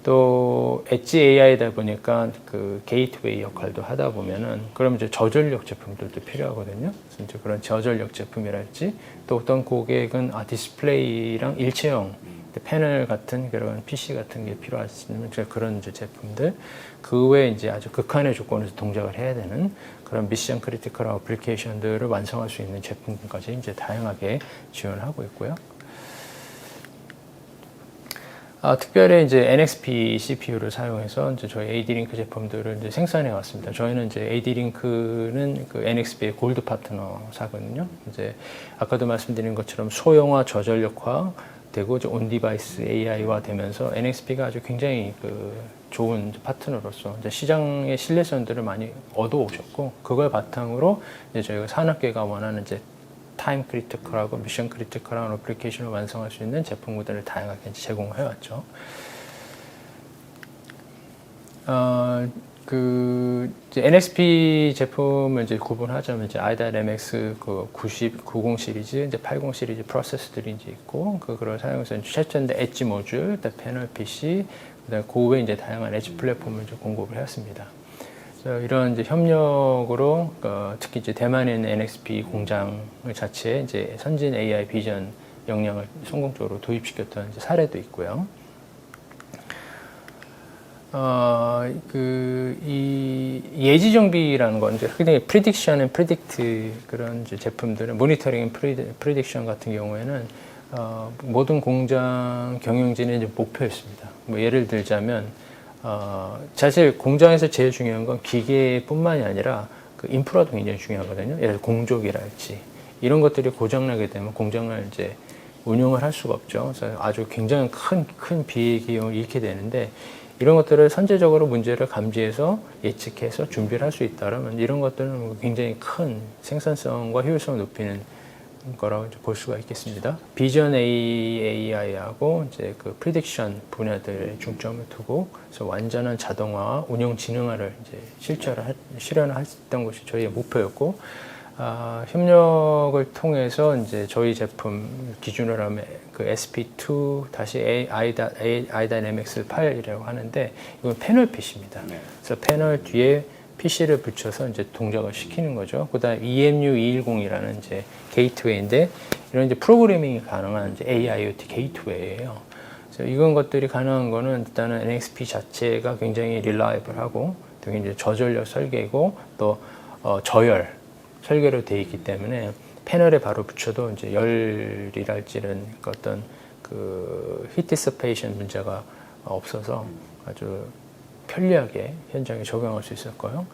또 엣지 AI다 보니까 그 게이트웨이 역할도 하다 보면은 그럼 이제 저전력 제품들도 필요하거든요. 그래서 이제 그런 저전력 제품이랄지 또 어떤 고객은 디스플레이랑 일체형 패널 같은 그런 PC 같은 게 필요하시면 그런 이제 제품들 그 외에 이제 아주 극한의 조건에서 동작을 해야 되는 그런 미션 크리티컬 어플리케이션들을 완성할 수 있는 제품까지 이제 다양하게 지원하고 있고요. 특별히 이제 NXP CPU를 사용해서 이제 저희 AD-링크 제품들을 이제 생산해 왔습니다. 저희는 이제 AD-링크는 그 NXP의 골드 파트너사거든요. 이제 아까도 말씀드린 것처럼 소형화, 저전력화 되고 이제 온 디바이스 AI화 되면서 NXP가 아주 굉장히 그 좋은 파트너로서 이제 시장의 신뢰성들을 많이 얻어오셨고 그걸 바탕으로 이제 저희가 산업계가 원하는 이제 타임 크리티컬하고 미션 크리티컬한 어플리케이션을 완성할 수 있는 제품들을 다양하게 제공해 왔죠. 그 이제 NXP 제품을 이제 구분하자면 이제 i.MX 그 90, 90 시리즈, 이제 80 시리즈 프로세서들이 이제 있고 그걸 사용해서 최첨단 엣지 모듈, 패널 PC, 그다음에 그 외에 이제 다양한 엣지 플랫폼을 이제 공급을 해왔습니다. 이런 이제 협력으로 특히 이제 대만에 있는 NXP 공장 자체에 이제 선진 AI 비전 역량을 성공적으로 도입시켰던 이제 사례도 있고요. 이 예지 정비라는 건 이제 흔히 prediction and predict 그런 이제 제품들은 모니터링 prediction 같은 경우에는 모든 공장 경영진의 이제 목표였습니다. 뭐 예를 들자면 사실 공장에서 제일 중요한 건 기계뿐만이 아니라 그 인프라도 굉장히 중요하거든요. 예를 들어 공조기랄지 이런 것들이 고장나게 되면 공장을 이제 운영을 할 수가 없죠. 그래서 아주 굉장히 큰 비용을 잃게 되는데 이런 것들을 선제적으로 문제를 감지해서 예측해서 준비를 할 수 있다면 이런 것들은 굉장히 큰 생산성과 효율성을 높이는 거라고 볼 수가 있겠습니다. 비전 AI하고 이제 그 프리딕션 분야들에 중점을 두고 그래서 완전한 자동화, 운영 지능화를 이제 실현을 했던 것이 저희의 목표였고 협력을 통해서 이제 저희 제품 기준으로 하면 그 SP2-i.MX8이라고 하는데 이건 패널 PC입니다. 그래서 패널 뒤에 PC를 붙여서 이제 동작을 시키는 거죠. 그다음 EMU210이라는 이제 게이트웨이인데 이런 이제 프로그래밍이 가능한 이제 AIoT 게이트웨이예요. 그래서 이런 것들이 가능한 거는 일단은 NXP 자체가 굉장히 릴라이블하고 되게 이제 저전력 설계이고 또 저열 설계로 되어 있기 때문에 패널에 바로 붙여도 이제 열이랄지는 어떤 그 히트 디시페이션 문제가 없어서 아주 편리하게 현장에 적용할 수 있었고요.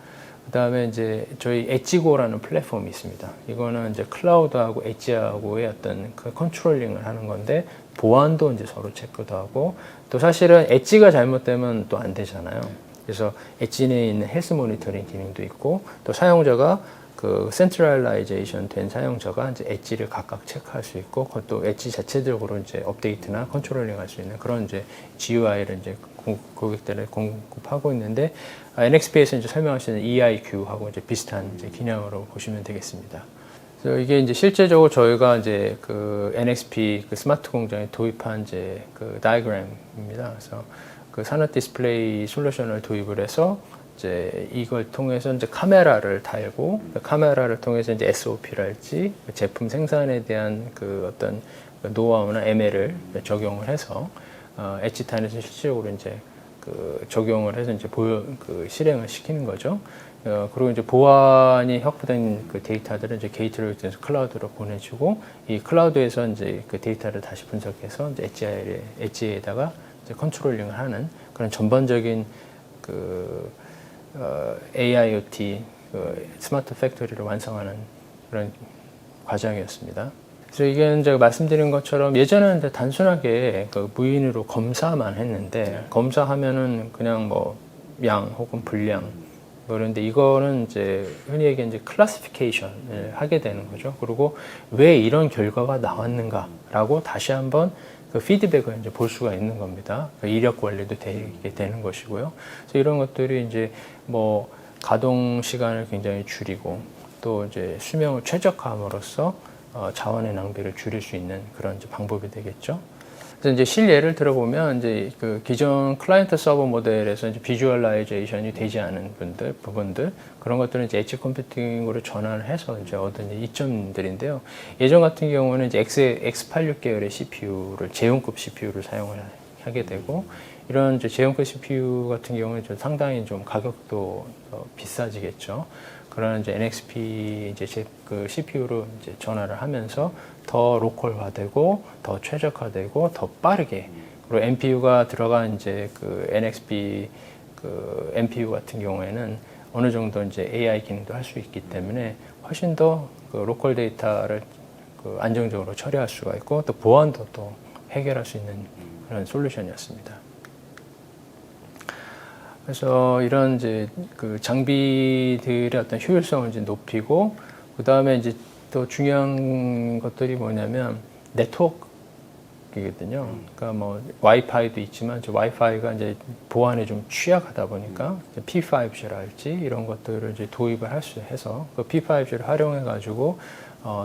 그 다음에 이제 저희 엣지고라는 플랫폼이 있습니다. 이거는 이제 클라우드하고 엣지하고의 어떤 그 컨트롤링을 하는 건데 보안도 이제 서로 체크도 하고 또 사실은 엣지가 잘못되면 또 안 되잖아요. 그래서 엣지 내에 있는 헬스 모니터링 기능도 있고 또 사용자가 그 센트럴라이제이션 된 사용자가 이제 엣지를 각각 체크할 수 있고 그것도 엣지 자체적으로 이제 업데이트나 컨트롤링 할 수 있는 그런 이제 GUI를 이제 고객들에 공급하고 있는데 NXP에서 이제 설명하시는 EIQ하고 이제 비슷한 이제 기능으로 보시면 되겠습니다. 그래서 이게 이제 실제적으로 저희가 이제 그 NXP 그 스마트 공장에 도입한 이제 그 다이그램입니다. 그래서 그 산업 디스플레이 솔루션을 도입을 해서 이제 이걸 통해서 이제 카메라를 달고 카메라를 통해서 이제 SOP랄지 제품 생산에 대한 그 어떤 노하우나 ML을 적용을 해서 엣지탄에서 실질적으로 이제 그 적용을 해서 이제 그 실행을 시키는 거죠. 그리고 이제 보안이 확보된 그 데이터들은 이제 게이트를 통해서 클라우드로 보내주고 이 클라우드에서 이제 그 데이터를 다시 분석해서 이제 엣지에다가 이제 컨트롤링을 하는 그런 전반적인 그 AIoT 그 스마트 팩토리를 완성하는 그런 과정이었습니다. 그래서 이게 제가 말씀드린 것처럼 예전에는 이제 단순하게 그 무인으로 검사만 했는데 검사하면은 그냥 뭐 양 혹은 분량 뭐 그런데 이거는 이제 흔히 얘기하는 이제 클래시피케이션을 하게 되는 거죠. 그리고 왜 이런 결과가 나왔는가라고 다시 한번 그 피드백을 이제 볼 수가 있는 겁니다. 그 이력 관리도 되게 되는 것이고요. 그래서 이런 것들이 이제 뭐 가동 시간을 굉장히 줄이고 또 이제 수명을 최적화함으로써 자원의 낭비를 줄일 수 있는 그런 이제 방법이 되겠죠. 그래서 이제 실예를 들어보면 이제 그 기존 클라이언트 서버 모델에서 이제 비주얼라이제이션이 되지 않은 부분들 그런 것들은 이제 엣지 컴퓨팅으로 전환을 해서 이제 얻은 이점들인데요. 예전 같은 경우는 이제 X86 계열의 CPU를 제용급 CPU를 사용을 하게 되고 이런 이제 제용급 CPU 같은 경우는 좀 상당히 좀 가격도 비싸지겠죠. 그런 이제 NXP 이제 그 CPU로 이제 전환을 하면서 더 로컬화되고 더 최적화되고 더 빠르게 그리고 NPU가 들어간 이제 그 NXP 그 NPU 같은 경우에는 어느 정도 이제 AI 기능도 할 수 있기 때문에 훨씬 더 그 로컬 데이터를 그 안정적으로 처리할 수가 있고 또 보안도 또 해결할 수 있는 그런 솔루션이었습니다. 그래서 이런 이제 그 장비들의 어떤 효율성을 이제 높이고 그 다음에 이제 또 중요한 것들이 뭐냐면 네트워크이거든요. 그러니까 뭐 와이파이도 있지만 저 와이파이가 이제 보안에 좀 취약하다 보니까 P5G랄지 이런 것들을 이제 도입을 할 수 해서 그 P5G를 활용해 가지고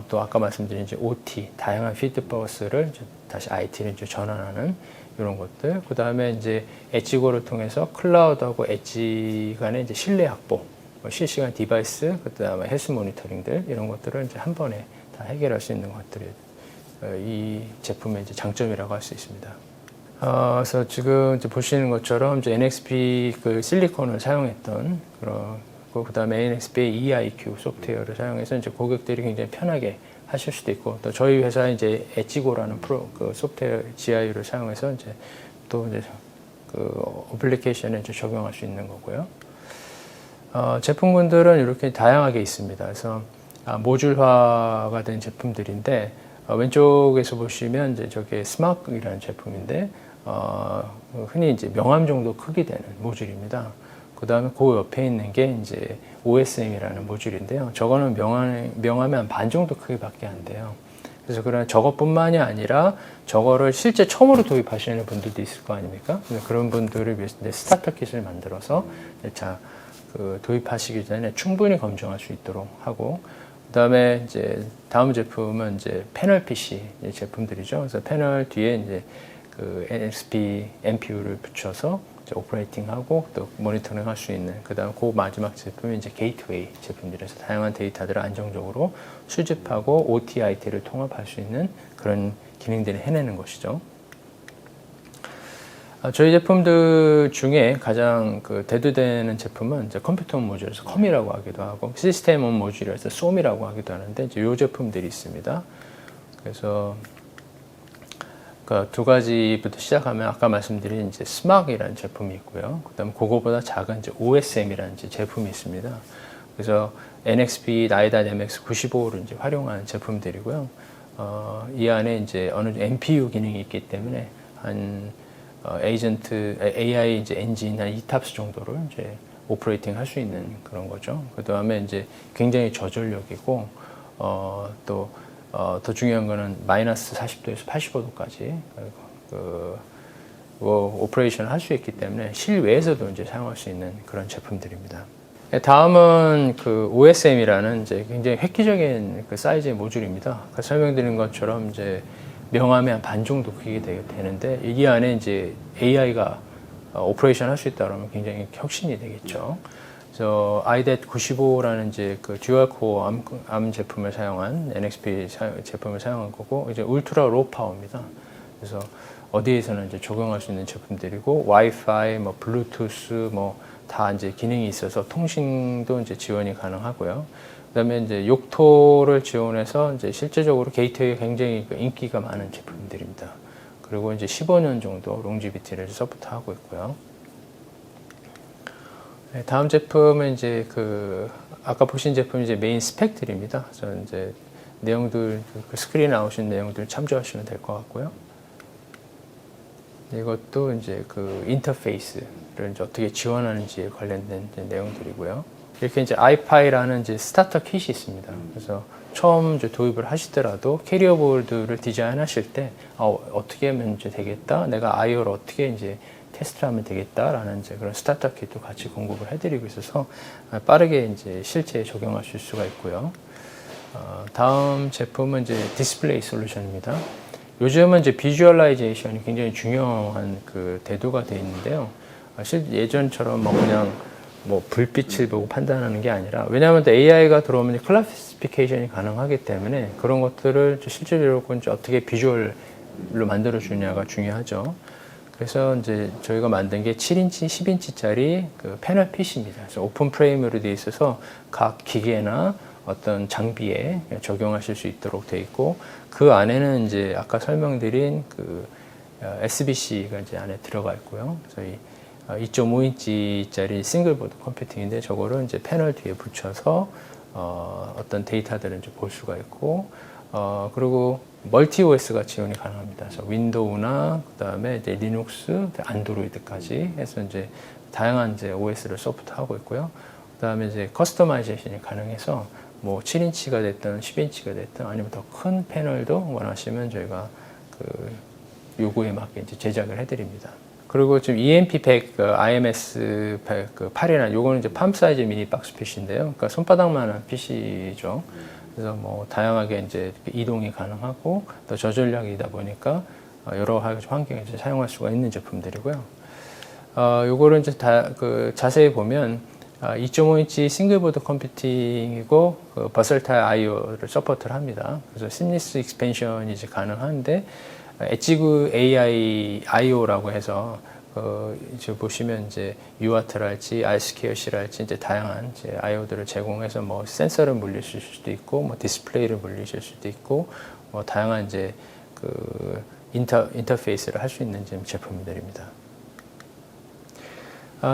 또 아까 말씀드린 이제 OT 다양한 피드버스를 다시 IT를 이제 전환하는 이런 것들. 그 다음에 이제 엣지고를 통해서 클라우드하고 엣지 간의 이제 신뢰 확보, 실시간 디바이스, 그 다음에 헬스 모니터링들 이런 것들을 이제 한 번에 다 해결할 수 있는 것들이 이 제품의 이제 장점이라고 할 수 있습니다. 그래서 지금 이제 보시는 것처럼 이제 NXP 그 실리콘을 사용했던 그 다음에 NXP의 EIQ 소프트웨어를 사용해서 이제 고객들이 굉장히 편하게 하실 수도 있고 또 저희 회사 이제 엣지고라는 그 소프트웨어 GI를 사용해서 이제 또 이제 그 어플리케이션에 이제 적용할 수 있는 거고요. 제품군들은 이렇게 다양하게 있습니다. 그래서 모듈화가 된 제품들인데 왼쪽에서 보시면 이제 저게 스마크이라는 제품인데 흔히 이제 명암 정도 크기 되는 모듈입니다. 그 다음에 그 옆에 있는 게 이제 OSM이라는 모듈인데요. 저거는 명암의 한 반 정도 크기밖에 안 돼요. 그래서 그런 저것뿐만이 아니라 저거를 실제 처음으로 도입하시는 분들도 있을 거 아닙니까? 그런 분들을 위해서 스타터 킷을 만들어서 그 도입하시기 전에 충분히 검증할 수 있도록 하고, 그다음에 이제 다음 제품은 이제 패널 PC 제품들이죠. 그래서 패널 뒤에 이제 그 NXP NPU를 붙여서 오퍼레이팅하고 또 모니터링 할 수 있는, 그다음 그 마지막 제품이 이제 게이트웨이 제품들에서 다양한 데이터들을 안정적으로 수집하고 OT, IT를 통합할 수 있는 그런 기능들을 해내는 것이죠. 저희 제품들 중에 가장 그 대두되는 제품은 이제 컴퓨터 온 모듈에서 컴이라고 하기도 하고 시스템 온 모듈에서 솜이라고 하기도 하는데 이제 이 제품들이 있습니다. 그래서 그 두 가지부터 시작하면 아까 말씀드린 이제 스마크이라는 제품이 있고요. 그다음 그거보다 작은 이제 OSM이라는 이제 제품이 있습니다. 그래서 NXP 나이다이내믹스 95를 이제 활용한 제품들이고요. 이 안에 이제 어느 NPU 기능이 있기 때문에 한 AI 이제 엔진 한 2탑스 정도를 이제 오퍼레이팅 할 수 있는 그런 거죠. 그 다음에 이제 굉장히 저전력이고, 더 중요한 거는 마이너스 40도에서 85도까지 오퍼레이션을 할 수 있기 때문에 실외에서도 이제 사용할 수 있는 그런 제품들입니다. 다음은 그 OSM이라는 이제 굉장히 획기적인 그 사이즈의 모듈입니다. 아까 설명드린 것처럼 이제 명암의 한 반 정도 크게 되는데 이 안에 이제 AI가 오퍼레이션 할 수 있다 그러면 굉장히 혁신이 되겠죠. 그래서 IDET 95라는 이제 그 듀얼 코어 암 제품을 사용한 NXP 제품을 사용한 거고, 이제 울트라 로 파워입니다. 그래서 어디에서는 이제 적용할 수 있는 제품들이고, 와이파이, 뭐 블루투스, 뭐 다 이제 기능이 있어서 통신도 이제 지원이 가능하고요. 그다음에 이제 욕토를 지원해서 이제 실제적으로 게이트웨이가 굉장히 인기가 많은 제품들입니다. 그리고 이제 15년 정도 롱지비티를 서포트하고 있고요. 다음 제품은 이제 그 아까 보신 제품이 이제 메인 스펙들입니다. 그래서 이제 내용들, 그 스크린에 나오신 내용들 참조하시면 될 것 같고요. 이것도 이제 그 인터페이스를 이제 어떻게 지원하는지에 관련된 이제 내용들이고요. 이렇게 이제 아이파이라는 이제 스타터 킷이 있습니다. 그래서 처음 이제 도입을 하시더라도 캐리어 보드를 디자인하실 때 어떻게 하면 이제 되겠다, 내가 아이오를 어떻게 이제 테스트하면 되겠다라는 이제 그런 스타터 킷도 같이 공급을 해드리고 있어서 빠르게 이제 실제에 적용하실 수가 있고요. 다음 제품은 이제 디스플레이 솔루션입니다. 요즘은 이제 비주얼라이제이션이 굉장히 중요한 그 대두가 되어 있는데요. 예전처럼 뭐 그냥 뭐 불빛을 보고 판단하는 게 아니라, 왜냐하면 또 AI가 들어오면 클래시피케이션이 가능하기 때문에 그런 것들을 실질적으로 이제 어떻게 비주얼로 만들어 주냐가 중요하죠. 그래서 이제 저희가 만든 게 7인치, 10인치짜리 그 패널 핏입니다. 그래서 오픈 프레임으로 되어 있어서 각 기계나 어떤 장비에 적용하실 수 있도록 되어 있고, 그 안에는 이제 아까 설명드린 그 SBC가 이제 안에 들어가 있고요. 저희 2.5인치짜리 싱글보드 컴퓨팅인데 저거를 이제 패널 뒤에 붙여서 어떤 데이터들을 이제 볼 수가 있고, 그리고 멀티 OS가 지원이 가능합니다. 그래서 윈도우나 그다음에 이제 리눅스, 안드로이드까지 해서 이제 다양한 이제 OS를 서포트하고 있고요. 그다음에 이제 커스터마이제이션이 가능해서 뭐 7인치가 됐든 10인치가 됐든 아니면 더 큰 패널도 원하시면 저희가 그 요구에 맞게 이제 제작을 해드립니다. 그리고 지금 EMP100, IMS 8이나 요거는 이제 팜 사이즈 미니 박스 핏인데요. 그러니까 손바닥만한 핏이죠. 그래서 뭐 다양하게 이제 이동이 가능하고 또 저전력이다 보니까 여러 환경에서 사용할 수가 있는 제품들이고요. 요거를 이제 자세히 보면 2.5인치 싱글보드 컴퓨팅이고 버설타일 I/O를 서포트를 합니다. 그래서 심리스 익스펜션이 이제 가능한데 엣지 AI I/O라고 해서 이제 보시면 이제 UART랄지 RSQLC랄지 이제 다양한 이제 I/O들을 제공해서 뭐 센서를 물리실 수도 있고 뭐 디스플레이를 물리실 수도 있고 뭐 다양한 이제 그 인터페이스를 할 수 있는 제품들입니다.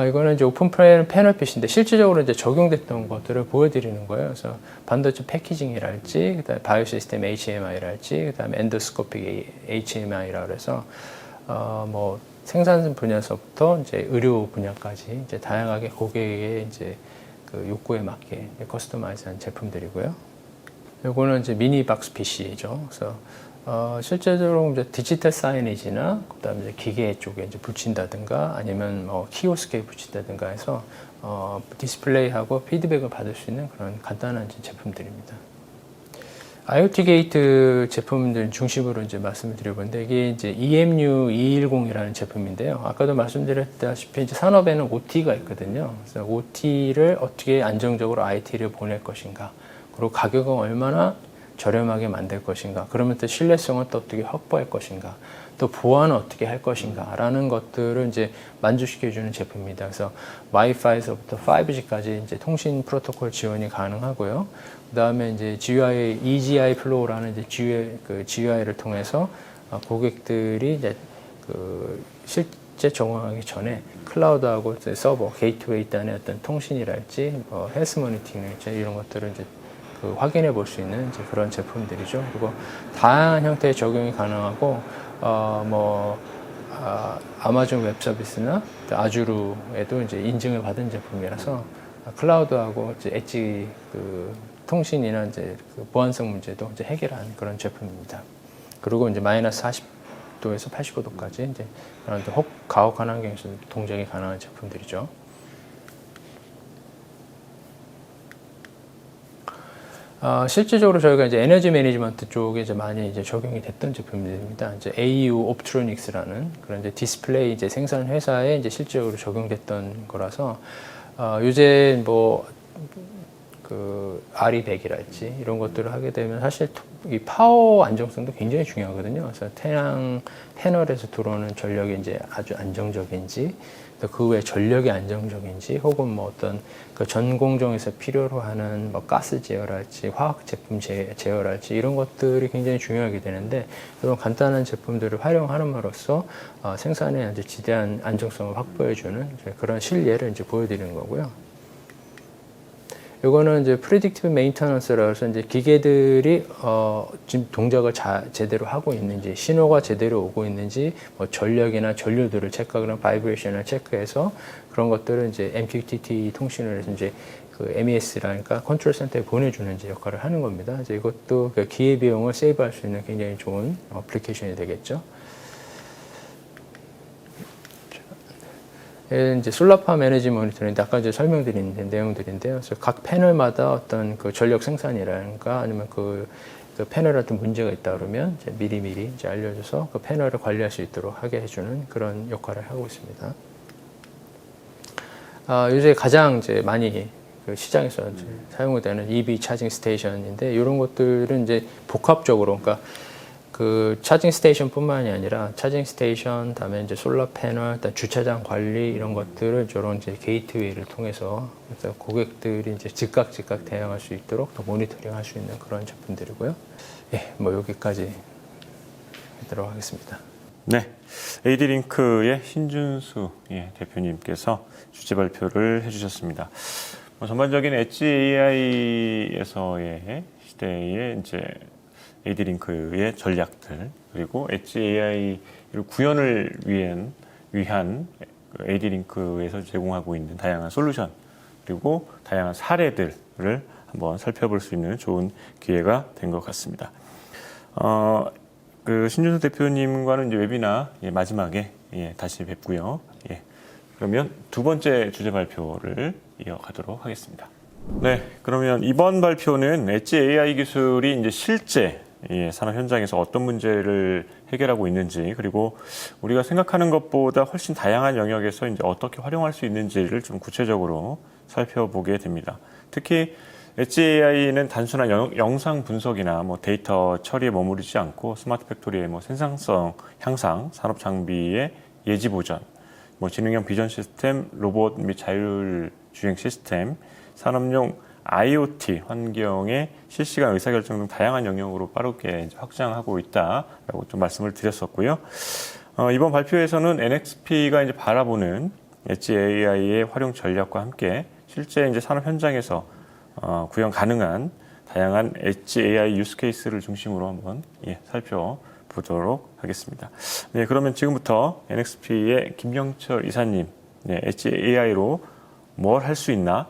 이거는 이제 오픈 패널 핏인데 실질적으로 이제 적용됐던 것들을 보여드리는 거예요. 그래서 반도체 패키징이랄지, 그다음에 바이오 시스템 HMI랄지, 그다음에 엔도스코픽 HMI라 해서 뭐 생산 분야서부터 이제 의료 분야까지 이제 다양하게 고객의 이제 그 욕구에 맞게 커스터마이즈한 제품들이고요. 요거는 이제 미니 박스 PC죠. 그래서 실제적으로 이제 디지털 사이니지나 그다음에 이제 기계 쪽에 이제 붙인다든가 아니면 뭐 키오스크에 붙인다든가 해서 디스플레이하고 피드백을 받을 수 있는 그런 간단한 제품들입니다. IoT 게이트 제품들 중심으로 이제 말씀을 드려봤는데 이게 이제 EMU210이라는 제품인데요. 아까도 말씀드렸다시피 이제 산업에는 OT가 있거든요. 그래서 OT를 어떻게 안정적으로 IT를 보낼 것인가, 그리고 가격은 얼마나 저렴하게 만들 것인가, 그러면 또 신뢰성은 또 어떻게 확보할 것인가, 또 보안은 어떻게 할 것인가 라는 것들을 이제 만족시켜주는 제품입니다. 그래서 와이파이에서부터 5G까지 이제 통신 프로토콜 지원이 가능하고요. 그 다음에 이제 GUI, EGI 플로우라는 이제 GUI를 통해서 고객들이 이제 그 실제 적용하기 전에 클라우드하고 서버, 게이트웨이 단의 어떤 통신이랄지, 뭐 헬스 모니터링이랄지 이런 것들을 이제 그 확인해 볼 수 있는 이제 그런 제품들이죠. 그리고 다양한 형태의 적용이 가능하고, 아마존 웹 서비스나 아주르에도 이제 인증을 받은 제품이라서 클라우드하고 이제 엣지 그 통신이나 이제 그 보안성 문제도 이제 해결한 그런 제품입니다. 그리고 이제 마이너스 40도에서 85도까지 이제 그런 가혹한 환경에서 동작이 가능한 제품들이죠. 실질적으로 저희가 이제 에너지 매니지먼트 쪽에 이제 많이 이제 적용이 됐던 제품들입니다. 이제 AU 옵트로닉스라는 그런 이제 디스플레이 이제 생산 회사에 이제 실질적으로 적용됐던 거라서, 요새 뭐 그 RE100이랄지 이런 것들을 하게 되면 사실 이 파워 안정성도 굉장히 중요하거든요. 그래서 태양 패널에서 들어오는 전력이 이제 아주 안정적인지, 또 그 외 전력이 안정적인지, 혹은 뭐 어떤 그 전 공정에서 필요로 하는 뭐 가스 제어랄지, 화학 제품 제어랄지 이런 것들이 굉장히 중요하게 되는데, 이런 간단한 제품들을 활용함으로써 생산에 아주 지대한 안정성을 확보해주는 그런 실례를 이제 보여드리는 거고요. 이거는 이제 predictive maintenance라고 해서 이제 기계들이 지금 동작을 제대로 하고 있는지, 신호가 제대로 오고 있는지, 뭐 전력이나 전류들을 체크하거나 바이브레이션을 체크해서 그런 것들을 이제 MQTT 통신을 해서 이제 그 MES라니까 컨트롤 센터에 보내주는 이제 역할을 하는 겁니다. 이제 이것도 그 기회 비용을 세이브할 수 있는 굉장히 좋은 어플리케이션이 되겠죠. 이제 솔라팜 에너지 모니터링인데 아까 이제 설명드린 내용들인데요. 그래서 각 패널마다 어떤 그 전력 생산이라든가 아니면 그 패널에 어떤 문제가 있다 그러면 이제 미리미리 이제 알려줘서 그 패널을 관리할 수 있도록 하게 해주는 그런 역할을 하고 있습니다. 요새 가장 이제 많이 그 시장에서 이제 사용되는 EV 차징 스테이션인데 이런 것들은 이제 복합적으로 그러니까 그 차징 스테이션뿐만이 아니라 차징 스테이션, 다음에 이제 솔라 패널, 주차장 관리 이런 것들을 저런 이제 게이트웨이를 통해서 그래서 고객들이 이제 즉각 대응할 수 있도록 더 모니터링할 수 있는 그런 제품들이고요. 예, 뭐 여기까지 하도록 하겠습니다. 네, AD링크의 신준수 대표님께서 주제 발표를 해주셨습니다. 전반적인 엣지 AI에서의 시대의 이제 AD링크의 전략들 그리고 엣지 AI를 구현을 위한 AD링크에서 제공하고 있는 다양한 솔루션 그리고 다양한 사례들을 한번 살펴볼 수 있는 좋은 기회가 된 것 같습니다. 그 신준수 대표님과는 이제 웨비나 마지막에 다시 뵙고요. 그러면 두 번째 주제 발표를 이어가도록 하겠습니다. 네, 그러면 이번 발표는 엣지 AI 기술이 이제 실제 산업 현장에서 어떤 문제를 해결하고 있는지 그리고 우리가 생각하는 것보다 훨씬 다양한 영역에서 이제 어떻게 활용할 수 있는지를 좀 구체적으로 살펴보게 됩니다. 특히 엣지 AI는 단순한 영상 분석이나 뭐 데이터 처리에 머무르지 않고 스마트 팩토리의 뭐 생산성 향상, 산업 장비의 예지 보전, 뭐 지능형 비전 시스템, 로봇 및 자율주행 시스템, 산업용 IoT 환경의 실시간 의사결정 등 다양한 영역으로 빠르게 확장하고 있다라고 좀 말씀을 드렸었고요. 이번 발표에서는 NXP가 이제 바라보는 엣지 AI의 활용 전략과 함께 실제 이제 산업 현장에서 구현 가능한 다양한 엣지 AI 유스 케이스를 중심으로 한번 살펴보도록 하겠습니다. 네, 그러면 지금부터 NXP의 김영철 이사님, 엣지 AI로 뭘 할 수 있나?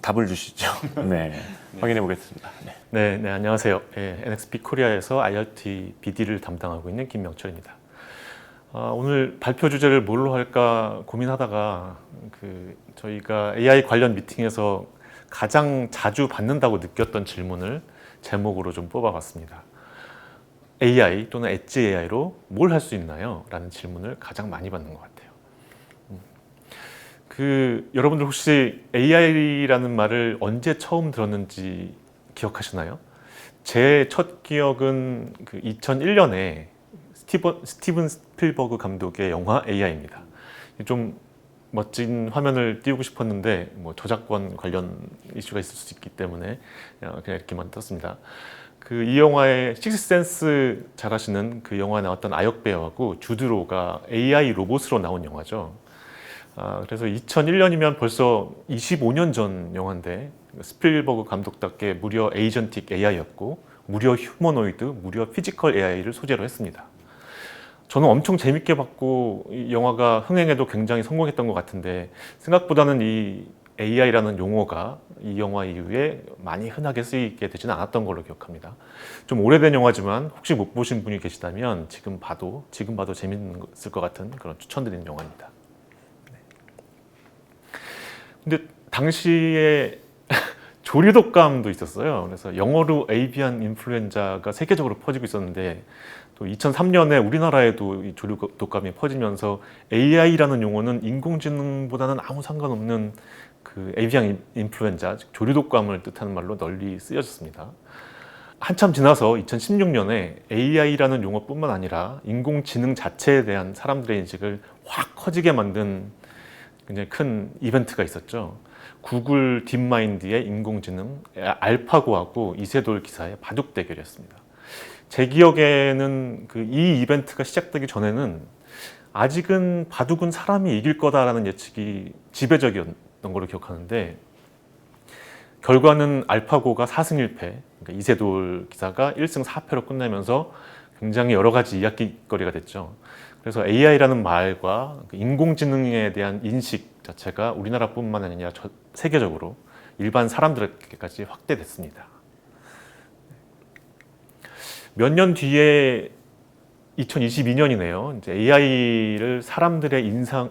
답을 주시죠. 네, 확인해 보겠습니다. 네, 안녕하세요. NXP 코리아에서 IoT BD를 담당하고 있는 김명철입니다. 오늘 발표 주제를 뭘로 할까 고민하다가 저희가 AI 관련 미팅에서 가장 자주 받는다고 느꼈던 질문을 제목으로 좀 뽑아봤습니다. AI 또는 엣지 AI로 뭘 할 수 있나요? 라는 질문을 가장 많이 받는 것 같아요. 여러분들 혹시 AI라는 말을 언제 처음 들었는지 기억하시나요? 제 첫 기억은 2001년에 스티븐 스필버그 감독의 영화 AI입니다. 좀 멋진 화면을 띄우고 싶었는데 뭐 저작권 관련 이슈가 있을 수 있기 때문에 그냥 이렇게만 떴습니다. 이 영화의 식스센스 잘 아시는 그 영화에 나왔던 아역 배우하고 주드로가 AI 로봇으로 나온 영화죠. 그래서 2001년이면 벌써 25년 전 영화인데 스필버그 감독답게 무려 에이전틱 AI였고 무려 휴머노이드, 무려 피지컬 AI를 소재로 했습니다. 저는 엄청 재밌게 봤고 이 영화가 흥행에도 굉장히 성공했던 것 같은데 생각보다는 이 AI라는 용어가 이 영화 이후에 많이 흔하게 쓰이게 되지는 않았던 걸로 기억합니다. 좀 오래된 영화지만 혹시 못 보신 분이 계시다면 지금 봐도 재밌을 것 같은 그런 추천드리는 영화입니다. 근데 당시에 조류독감도 있었어요. 그래서 영어로 에이비안 인플루엔자가 세계적으로 퍼지고 있었는데 또 2003년에 우리나라에도 이 조류독감이 퍼지면서 AI라는 용어는 인공지능보다는 아무 상관없는 에이비안 인플루엔자, 즉 조류독감을 뜻하는 말로 널리 쓰여졌습니다. 한참 지나서 2016년에 AI라는 용어뿐만 아니라 인공지능 자체에 대한 사람들의 인식을 확 커지게 만든 굉장히 큰 이벤트가 있었죠. 구글 딥마인드의 인공지능 알파고하고 이세돌 기사의 바둑 대결이었습니다. 제 기억에는 이 이벤트가 시작되기 전에는 아직은 바둑은 사람이 이길 거다라는 예측이 지배적이었던 걸로 기억하는데 결과는 알파고가 4승 1패, 그러니까 이세돌 기사가 1승 4패로 끝내면서 굉장히 여러 가지 이야기거리가 됐죠. 그래서 AI라는 말과 인공지능에 대한 인식 자체가 우리나라뿐만 아니라 세계적으로 일반 사람들에게까지 확대됐습니다. 몇 년 뒤에 2022년이네요. 이제 AI를 사람들의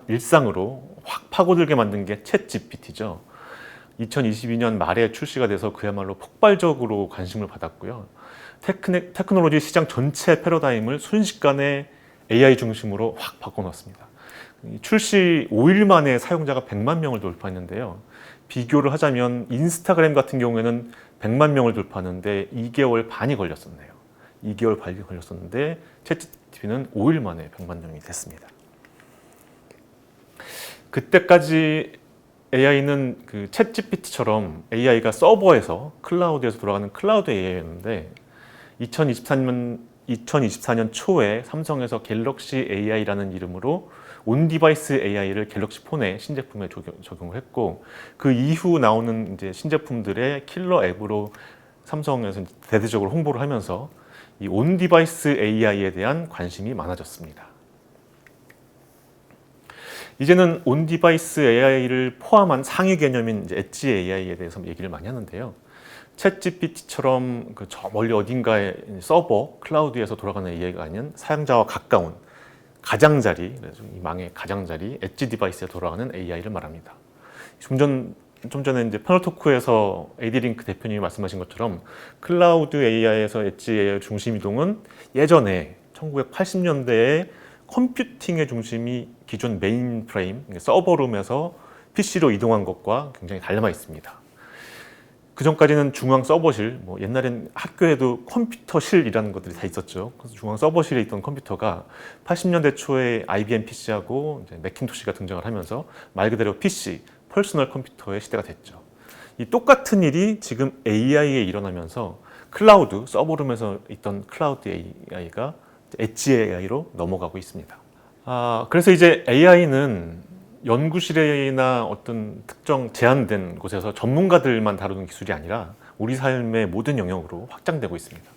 일상으로 확 파고들게 만든 게 챗 GPT죠. 2022년 말에 출시가 돼서 그야말로 폭발적으로 관심을 받았고요. 테크놀로지 시장 전체 패러다임을 순식간에 AI 중심으로 확 바꿔놓았습니다. 출시 5일 만에 사용자가 100만 명을 돌파했는데요. 비교를 하자면 인스타그램 같은 경우에는 100만 명을 돌파하는데 2개월 반이 걸렸었네요. 2개월 반이 걸렸었는데 챗GPT는 5일 만에 100만 명이 됐습니다. 그때까지 AI는 그 챗GPT처럼 AI가 서버에서 클라우드에서 돌아가는 클라우드 AI였는데 2024년 초에 삼성에서 갤럭시 AI라는 이름으로 온디바이스 AI를 갤럭시 폰의 신제품에 적용을 했고 그 이후 나오는 이제 신제품들의 킬러 앱으로 삼성에서 대대적으로 홍보를 하면서 이 온디바이스 AI에 대한 관심이 많아졌습니다. 이제는 온디바이스 AI를 포함한 상위 개념인 이제 엣지 AI에 대해서 얘기를 많이 하는데요. 챗GPT처럼 그 저 멀리 어딘가의 서버, 클라우드에서 돌아가는 AI가 아닌 사용자와 가까운 가장자리, 그래서 이 망의 가장자리, 엣지 디바이스에 돌아가는 AI를 말합니다. 좀 전에 이제 패널 토크에서 AD링크 대표님이 말씀하신 것처럼 클라우드 AI에서 엣지 AI 중심 이동은 예전에 1980년대에 컴퓨팅의 중심이 기존 메인프레임, 서버룸에서 PC로 이동한 것과 굉장히 닮아 있습니다. 그 전까지는 중앙 서버실, 뭐 옛날엔 학교에도 컴퓨터실이라는 것들이 다 있었죠. 그래서 중앙 서버실에 있던 컴퓨터가 80년대 초에 IBM PC하고 이제 매킨토시가 등장을 하면서 말 그대로 PC, 퍼스널 컴퓨터의 시대가 됐죠. 이 똑같은 일이 지금 AI에 일어나면서 클라우드, 서버룸에서 있던 클라우드 AI가 엣지 AI로 넘어가고 있습니다. 그래서 이제 AI는 연구실이나 어떤 특정 제한된 곳에서 전문가들만 다루는 기술이 아니라 우리 삶의 모든 영역으로 확장되고 있습니다.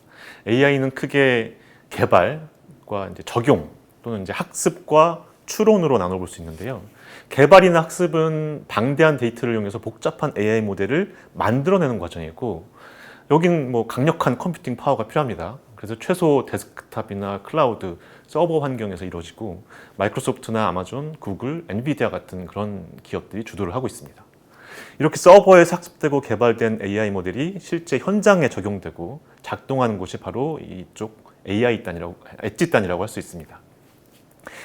AI는 크게 개발과 이제 적용 또는 이제 학습과 추론으로 나눠볼 수 있는데요. 개발이나 학습은 방대한 데이터를 이용해서 복잡한 AI 모델을 만들어내는 과정이고 여긴 뭐 강력한 컴퓨팅 파워가 필요합니다. 그래서 최소 데스크탑이나 클라우드, 서버 환경에서 이루어지고 마이크로소프트나 아마존, 구글, 엔비디아 같은 그런 기업들이 주도를 하고 있습니다. 이렇게 서버에서 학습되고 개발된 AI 모델이 실제 현장에 적용되고 작동하는 곳이 바로 이쪽 AI 단이라고, 엣지 단이라고 할 수 있습니다.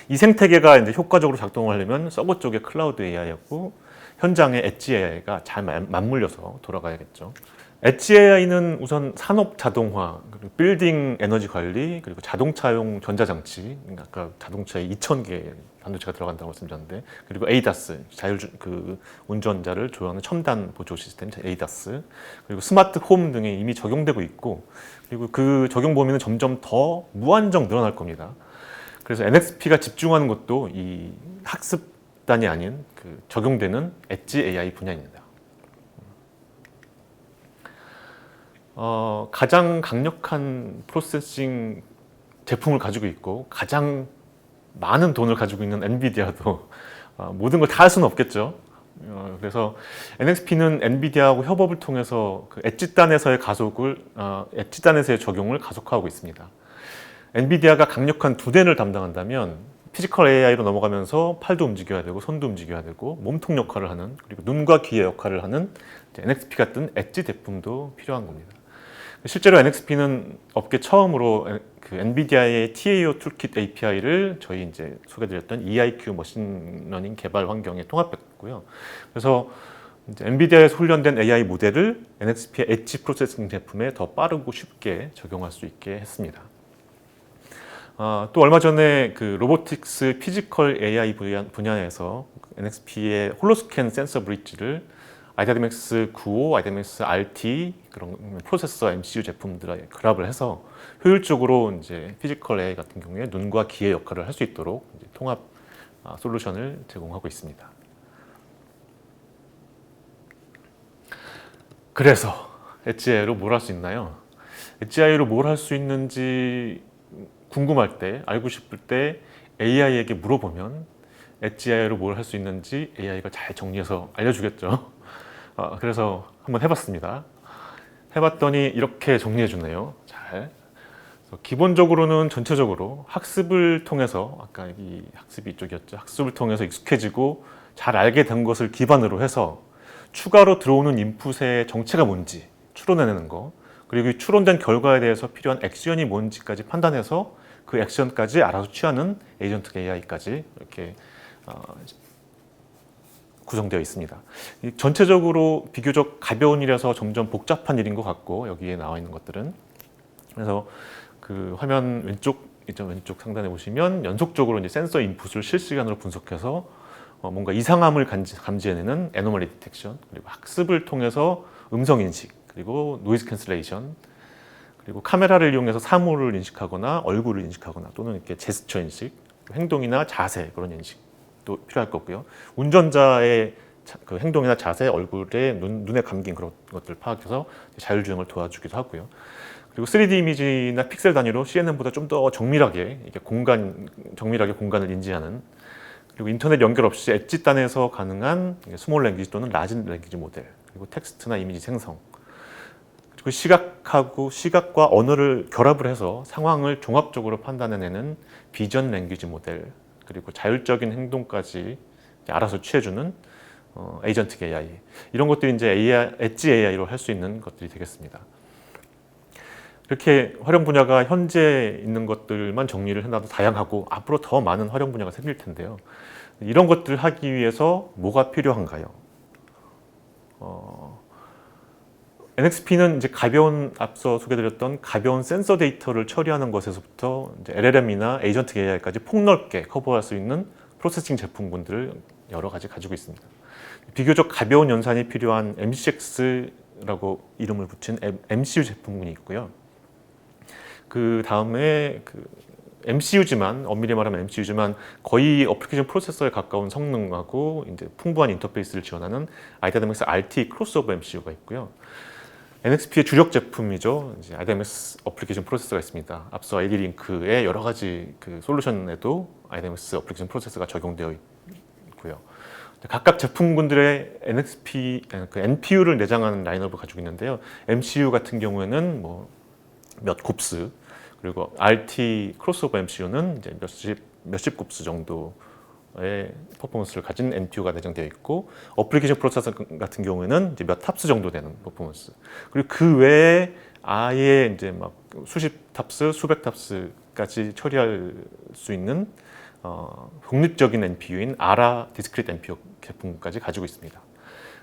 이 생태계가 이제 효과적으로 작동을 하려면 서버 쪽의 클라우드 AI였고 현장의 엣지 AI가 잘 맞물려서 돌아가야겠죠. 엣지 AI는 우선 산업 자동화, 그리고 빌딩 에너지 관리, 그리고 자동차용 전자장치, 아까 자동차에 2,000개 반도체가 들어간다고 말씀드렸는데, 그리고 ADAS, 운전자를 조여하는 첨단 보조 시스템 ADAS, 그리고 스마트 홈 등에 이미 적용되고 있고, 그리고 그 적용 범위는 점점 더 무한정 늘어날 겁니다. 그래서 NXP가 집중하는 것도 이 학습단이 아닌 그 적용되는 엣지 AI 분야입니다. 가장 강력한 프로세싱 제품을 가지고 있고 가장 많은 돈을 가지고 있는 엔비디아도 모든 걸 다 할 수는 없겠죠. 그래서 NXP는 엔비디아하고 협업을 통해서 그 엣지단에서의 엣지단에서의 적용을 가속화하고 있습니다. 엔비디아가 강력한 두 대를 담당한다면 피지컬 AI로 넘어가면서 팔도 움직여야 되고 손도 움직여야 되고 몸통 역할을 하는 그리고 눈과 귀의 역할을 하는 NXP 같은 엣지 제품도 필요한 겁니다. 실제로 NXP는 업계 처음으로 그 엔비디아의 TAO 툴킷 API를 저희 이제 소개드렸던 EIQ 머신러닝 개발 환경에 통합했고요. 그래서 이제 엔비디아에서 훈련된 AI 모델을 NXP의 엣지 프로세싱 제품에 더 빠르고 쉽게 적용할 수 있게 했습니다. 또 얼마 전에 그 로보틱스 피지컬 AI 분야에서 NXP의 홀로스캔 센서 브릿지를 IDMX 95, IDMX RT 그런 프로세서 MCU 제품들에 결합을 해서 효율적으로 이제 피지컬 AI 같은 경우에 눈과 귀의 역할을 할 수 있도록 이제 통합 솔루션을 제공하고 있습니다. 그래서 엣지 AI로 뭘 할 수 있나요? 엣지 AI로 뭘 할 수 있는지 궁금할 때, 알고 싶을 때 AI에게 물어보면 엣지 AI로 뭘 할 수 있는지 AI가 잘 정리해서 알려주겠죠. 그래서 한번 해봤습니다. 해봤더니 이렇게 정리해주네요. 잘. 그래서 기본적으로는 전체적으로 학습을 통해서, 아까 이 학습이 이쪽이었죠. 학습을 통해서 익숙해지고 잘 알게 된 것을 기반으로 해서 추가로 들어오는 인풋의 정체가 뭔지 추론해내는 거, 그리고 이 추론된 결과에 대해서 필요한 액션이 뭔지까지 판단해서 그 액션까지 알아서 취하는 에이전트 AI까지 이렇게 구성되어 있습니다. 전체적으로 비교적 가벼운 일에서 점점 복잡한 일인 것 같고, 여기에 나와 있는 것들은. 그래서 그 화면 왼쪽 상단에 보시면 연속적으로 이제 센서 인풋을 실시간으로 분석해서 뭔가 이상함을 감지해내는 애노멀리 디텍션, 그리고 학습을 통해서 음성 인식, 그리고 노이즈 캔슬레이션, 그리고 카메라를 이용해서 사물을 인식하거나 얼굴을 인식하거나 또는 이렇게 제스처 인식, 행동이나 자세, 그런 인식도 필요할 거고요. 운전자의 그 행동이나 자세, 얼굴에 눈에 감긴 그런 것들을 파악해서 자율주행을 도와주기도 하고요. 그리고 3D 이미지나 픽셀 단위로 CNN보다 좀 더 정밀하게 공간을 인지하는, 그리고 인터넷 연결 없이 엣지 단에서 가능한 스몰 랭귀지 또는 라지 랭귀지 모델, 그리고 텍스트나 이미지 생성, 그리고 시각과 언어를 결합을 해서 상황을 종합적으로 판단해내는 비전 랭귀지 모델, 그리고 자율적인 행동까지 알아서 취해주는 에이전트 AI, 이런 것들이 이제 엣지 AI로 할 수 있는 것들이 되겠습니다. 이렇게 활용 분야가 현재 있는 것들만 정리를 해놔도 다양하고 앞으로 더 많은 활용 분야가 생길 텐데요. 이런 것들을 하기 위해서 뭐가 필요한가요? NXP는 이제 앞서 소개드렸던 가벼운 센서 데이터를 처리하는 것에서부터 이제 LLM이나 에이전트 AI까지 폭넓게 커버할 수 있는 프로세싱 제품군들을 여러 가지 가지고 있습니다. 비교적 가벼운 연산이 필요한 MCX라고 이름을 붙인 MCU 제품군이 있고요. 그 다음에 MCU지만, 엄밀히 말하면 MCU지만 거의 어플리케이션 프로세서에 가까운 성능하고 이제 풍부한 인터페이스를 지원하는 아이다이내믹스 RT 크로스오버 MCU가 있고요. NXP의 주력 제품이죠. 이제 아이다이내믹스 어플리케이션 프로세서가 있습니다. 앞서 AD-링크의 여러 가지 그 솔루션에도 아이다이내믹스 어플리케이션 프로세서가 적용되어 있고요. 각각 제품군들의 NPU를 내장하는 라인업을 가지고 있는데요. MCU 같은 경우에는 몇 곱스, 그리고 RT 크로스오버 MCU는 이제 몇십 곱스 정도의 퍼포먼스를 가진 NPU가 내장되어 있고, 어플리케이션 프로세서 같은 경우에는 이제 몇 탑스 정도 되는 퍼포먼스, 그리고 그 외에 아예 이제 막 수십 탑스, 수백 탑스까지 처리할 수 있는 독립적인 NPU인 ARA 디스크리트 NPU 제품까지 가지고 있습니다.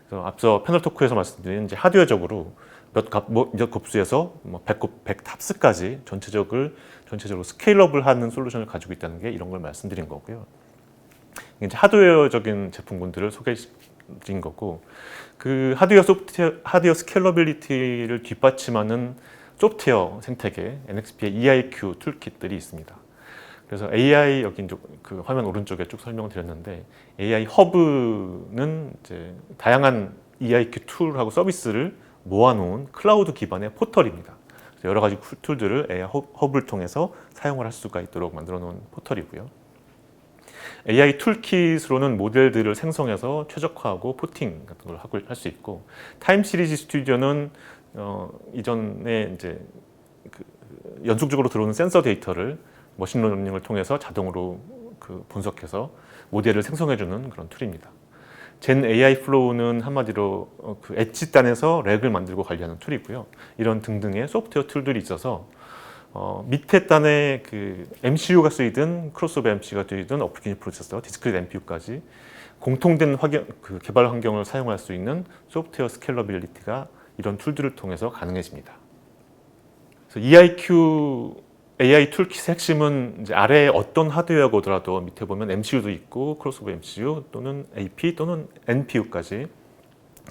그래서 앞서 패널 토크에서 말씀드린 이제 하드웨어적으로 몇 곱수에서 100탑스까지 전체적으로 스케일업을 하는 솔루션을 가지고 있다는 게 이런 걸 말씀드린 거고요. 이제 하드웨어적인 제품군들을 소개해드린 거고, 그 하드웨어 스케일러빌리티를 뒷받침하는 소프트웨어 생태계 NXP의 EIQ 툴킷들이 있습니다. 그래서 AI, 여기 그 화면 오른쪽에 쭉 설명을 드렸는데, AI 허브는 이제 다양한 EIQ 툴하고 서비스를 모아놓은 클라우드 기반의 포털입니다. 여러 가지 툴들을 AI 허브를 통해서 사용을 할 수가 있도록 만들어 놓은 포털이고요. AI 툴킷으로는 모델들을 생성해서 최적화하고 포팅 같은 걸 할 수 있고, 타임 시리즈 스튜디오는 이전에 이제 연속적으로 들어오는 센서 데이터를 머신러닝을 통해서 자동으로 분석해서 모델을 생성해주는 그런 툴입니다. 젠 AI 플로우는 한마디로 엣지 단에서 렉을 만들고 관리하는 툴이고요. 이런 등등의 소프트웨어 툴들이 있어서 밑에 단에 MCU가 쓰이든 크로스오버 MCU가 쓰이든 어플리케이션 프로세서, 디스크리트 NPU까지 공통된 개발 환경을 사용할 수 있는 소프트웨어 스케일러빌리티가 이런 툴들을 통해서 가능해집니다. 그래서 EIQ AI 툴킷의 핵심은 이제 아래에 어떤 하드웨어가 오더라도 밑에 보면 MCU도 있고 크로스오버 MCU 또는 AP 또는 NPU까지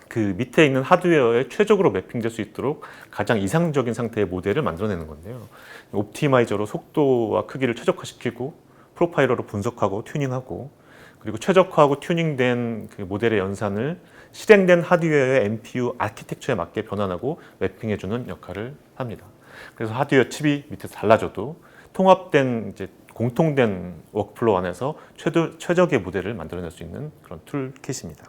그 밑에 있는 하드웨어에 최적으로 매핑될 수 있도록 가장 이상적인 상태의 모델을 만들어내는 건데요. 옵티마이저로 속도와 크기를 최적화시키고 프로파일러로 분석하고 튜닝하고, 그리고 최적화하고 튜닝된 그 모델의 연산을 실행된 하드웨어의 NPU 아키텍처에 맞게 변환하고 매핑해주는 역할을 합니다. 그래서 하드웨어 칩이 밑에서 달라져도 통합된 이제 공통된 워크플로우 안에서 최적의 모델을 만들어낼 수 있는 그런 툴킷입니다.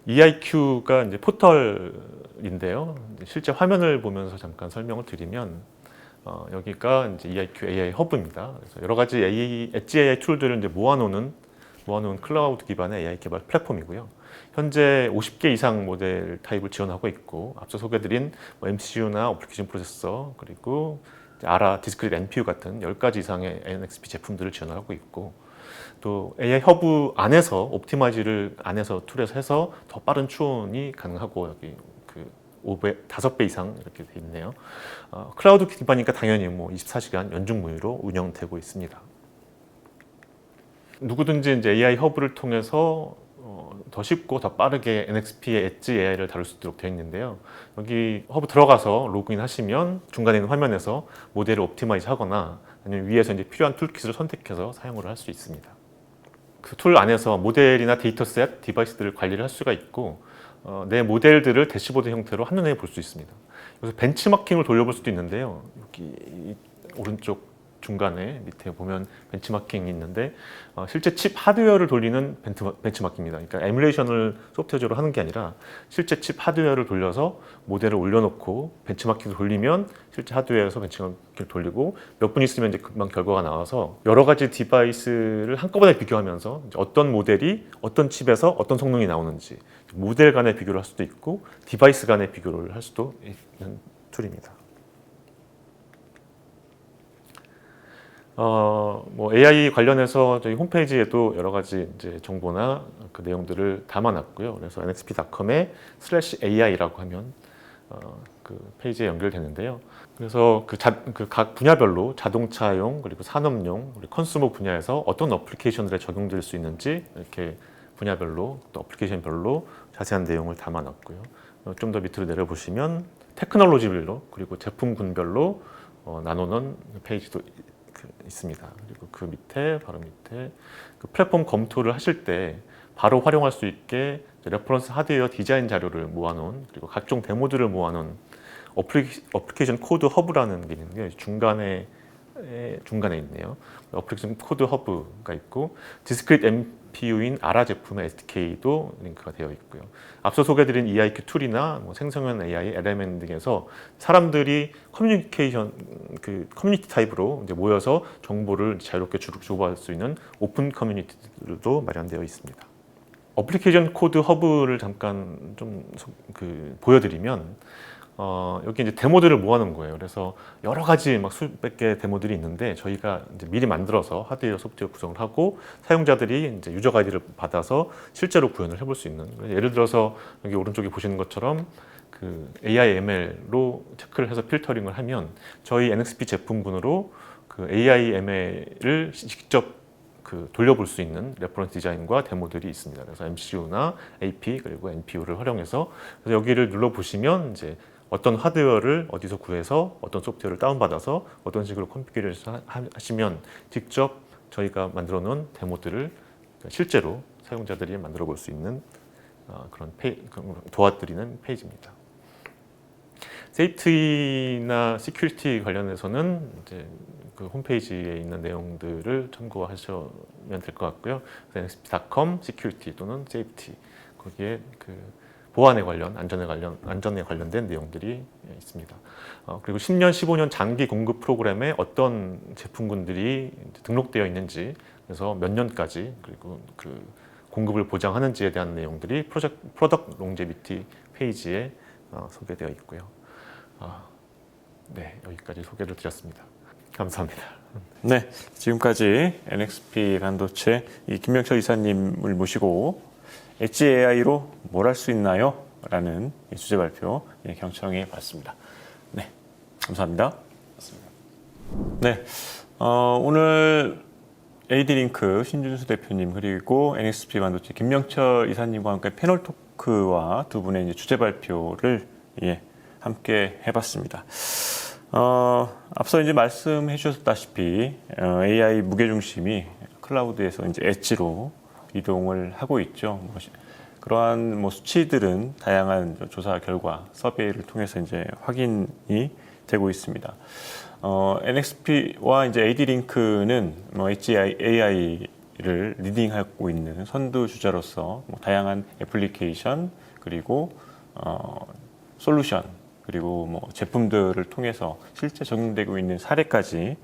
EIQ가 이제 포털인데요. 실제 화면을 보면서 잠깐 설명을 드리면 여기가 이제 EIQ AI 허브입니다. 그래서 여러 가지 엣지 AI 툴들을 이제 모아놓은 클라우드 기반의 AI 개발 플랫폼이고요. 현재 50개 이상 모델 타입을 지원하고 있고 앞서 소개드린 MCU나 어플리케이션 프로세서 그리고 아라, 디스크릿 NPU 같은 10가지 이상의 NXP 제품들을 지원하고 있고 또 AI 허브 안에서 옵티마이즈를 안에서 툴에서 해서 더 빠른 추론이 가능하고 여기 그 5배 이상 이렇게 돼 있네요. 클라우드 기반이니까 당연히 뭐 24시간 연중무휴로 운영되고 있습니다. 누구든지 이제 AI 허브를 통해서 더 쉽고 더 빠르게 NXP의 엣지 AI를 다룰 수 있도록 되어 있는데요. 여기 허브 들어가서 로그인 하시면 중간에 있는 화면에서 모델을 옵티마이즈 하거나 아니면 위에서 이제 필요한 툴킷을 선택해서 사용을 할 수 있습니다. 그 툴 안에서 모델이나 데이터셋, 디바이스들을 관리를 할 수가 있고 내 모델들을 대시보드 형태로 한눈에 볼 수 있습니다. 그래서 벤치마킹을 돌려볼 수도 있는데요. 여기 오른쪽 중간에 밑에 보면 벤치마킹이 있는데 실제 칩 하드웨어를 돌리는 벤치마킹입니다. 그러니까 에뮬레이션을 소프트웨어적으로 하는 게 아니라 실제 칩 하드웨어를 돌려서 모델을 올려놓고 벤치마킹을 돌리면 실제 하드웨어에서 벤치마킹을 돌리고 몇 분 있으면 이제 금방 결과가 나와서 여러 가지 디바이스를 한꺼번에 비교하면서 어떤 모델이 어떤 칩에서 어떤 성능이 나오는지 모델 간의 비교를 할 수도 있고 디바이스 간의 비교를 할 수도 있는 툴입니다. 뭐 AI 관련해서 저희 홈페이지에도 여러 가지 이제 정보나 그 내용들을 담아놨고요. 그래서 nxp.com에 /AI라고 하면 그 페이지에 연결되는데요. 그래서 그 각 분야별로 자동차용 그리고 산업용 그리고 컨슈머 분야에서 어떤 어플리케이션들에 적용될 수 있는지 이렇게 분야별로 또 어플리케이션별로 자세한 내용을 담아놨고요. 좀 더 밑으로 내려보시면 테크놀로지별로 그리고 제품군별로 나누는 페이지도 있습니다. 그리고 그 밑에 바로 밑에 그 플랫폼 검토를 하실 때 바로 활용할 수 있게 레퍼런스 하드웨어 디자인 자료를 모아놓은 그리고 각종 데모들을 모아놓은 어플리케이션 코드 허브라는 게 있는데요. 중간에 있네요. 어플리케이션 코드 허브가 있고 디스크릿 NPU인 아라 제품의 SDK도 링크가 되어 있고요. 앞서 소개드린 EIQ 툴이나 뭐 생성형 AI, LMN 등에서 사람들이 커뮤니티 타입으로 이제 모여서 정보를 자유롭게 주고받을 수 있는 오픈 커뮤니티들도 마련되어 있습니다. 어플리케이션 코드 허브를 잠깐 좀 보여드리면 여기 이제 데모들을 모아놓은 거예요. 그래서 여러 가지 막 수백 개의 데모들이 있는데 저희가 이제 미리 만들어서 하드웨어, 소프트웨어 구성을 하고 사용자들이 이제 유저 아이디를 받아서 실제로 구현을 해볼 수 있는. 예를 들어서 여기 오른쪽에 보시는 것처럼 그 AI ML로 체크를 해서 필터링을 하면 저희 NXP 제품군으로 그 AI ML을 직접 돌려볼 수 있는 레퍼런스 디자인과 데모들이 있습니다. 그래서 MCU나 AP 그리고 NPU를 활용해서 그래서 여기를 눌러 보시면 이제 어떤 하드웨어를 어디서 구해서 어떤 소프트웨어를 다운받아서 어떤 식으로 컨피규레이션 하시면 직접 저희가 만들어 놓은 데모들을 실제로 사용자들이 만들어 볼 수 있는 그런 도와드리는 페이지입니다. 세이프티나 시큐리티 관련해서는 이제 그 홈페이지에 있는 내용들을 참고하시면 될 것 같고요. nxp.com security 또는 safety 거기에 그 보안에 관련, 안전에 관련된 내용들이 있습니다. 그리고 10년, 15년 장기 공급 프로그램에 어떤 제품군들이 등록되어 있는지, 그래서 몇 년까지 그리고 그 공급을 보장하는지에 대한 내용들이 프로덕트 롱제비티 페이지에 소개되어 있고요. 네, 여기까지 소개를 드렸습니다. 감사합니다. 네, 지금까지 NXP 반도체 김명철 이사님을 모시고 엣지 AI로 뭘 할 수 있나요? 라는 주제 발표 경청해 봤습니다. 네, 감사합니다. 네, 오늘 AD링크 신준수 대표님 그리고 NXP 반도체 김명철 이사님과 함께 패널 토크와 두 분의 이제 주제 발표를 함께 해봤습니다. 앞서 이제 말씀해 주셨다시피 AI 무게중심이 클라우드에서 이제 엣지로 이동을 하고 있죠. 그러한 수치들은 다양한 조사 결과, 서베이를 통해서 이제 확인이 되고 있습니다. NXP와 이제 AD링크는 HAI를 리딩하고 있는 선두 주자로서 다양한 애플리케이션 그리고 솔루션 그리고 제품들을 통해서 실제 적용되고 있는 사례까지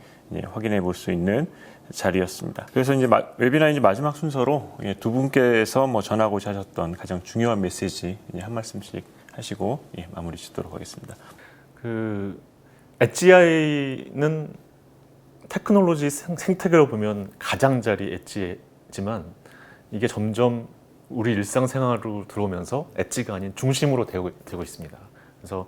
확인해 볼 수 있는 자리였습니다. 그래서 이제 웨비나 이제 마지막 순서로 두 분께서 전하고자 하셨던 가장 중요한 메시지 한 말씀씩 하시고 마무리 짓도록 하겠습니다. 엣지AI는 테크놀로지 생태계로 보면 가장자리 엣지지만 이게 점점 우리 일상생활로 들어오면서 엣지가 아닌 중심으로 되고 있습니다. 그래서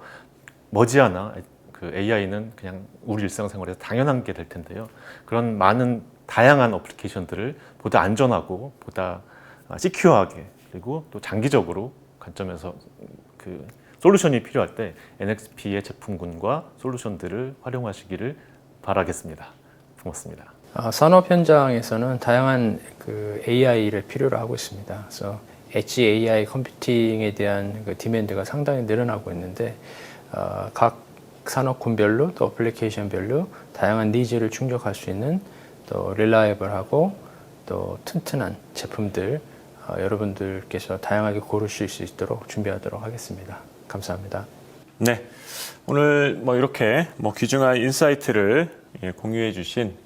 머지않아 AI는 그냥 우리 일상생활에서 당연한 게 될 텐데요. 그런 많은 다양한 어플리케이션들을 보다 안전하고 보다 시큐어하게 그리고 또 장기적으로 관점에서 솔루션이 필요할 때 NXP의 제품군과 솔루션들을 활용하시기를 바라겠습니다. 고맙습니다. 산업 현장에서는 다양한 AI를 필요로 하고 있습니다. 그래서 엣지 AI 컴퓨팅에 대한 디맨드가 상당히 늘어나고 있는데 각 산업군별로 또 어플리케이션별로 다양한 니즈를 충족할 수 있는 또 릴라이블하고 또 튼튼한 제품들 여러분들께서 다양하게 고르실 수 있도록 준비하도록 하겠습니다. 감사합니다. 네, 오늘 이렇게 귀중한 인사이트를 공유해 주신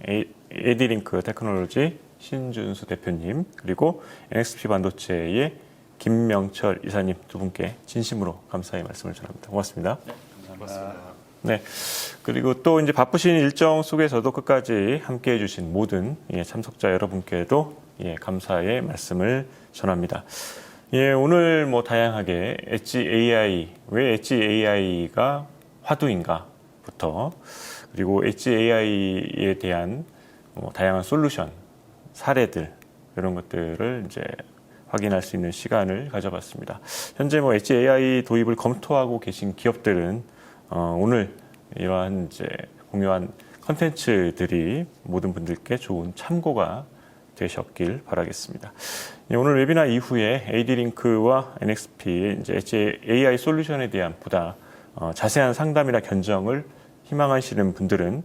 AD링크 테크놀로지 신준수 대표님 그리고 NXP 반도체의 김명철 이사님 두 분께 진심으로 감사의 말씀을 전합니다. 고맙습니다. 네, 감사합니다. 네, 그리고 또 이제 바쁘신 일정 속에서도 끝까지 함께해 주신 모든 참석자 여러분께도 감사의 말씀을 전합니다. 오늘 다양하게 엣지 AI, 왜 엣지 AI가 화두인가부터 그리고 엣지 AI에 대한 다양한 솔루션, 사례들 이런 것들을 이제 확인할 수 있는 시간을 가져봤습니다. 현재 엣지 AI 도입을 검토하고 계신 기업들은 오늘 이러한 이제 공유한 컨텐츠들이 모든 분들께 좋은 참고가 되셨길 바라겠습니다. 오늘 웨비나 이후에 AD링크와 NXP 이제 엣지 AI 솔루션에 대한 보다 자세한 상담이나 견정을 희망하시는 분들은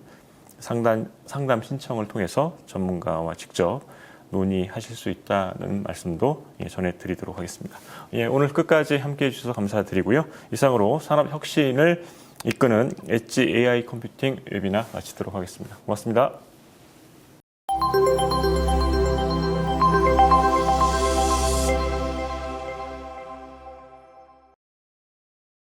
상담 신청을 통해서 전문가와 직접 논의하실 수 있다는 말씀도 전해드리도록 하겠습니다. 오늘 끝까지 함께해 주셔서 감사드리고요. 이상으로 산업 혁신을 이끄는 엣지 AI 컴퓨팅 웨비나 마치도록 하겠습니다. 고맙습니다.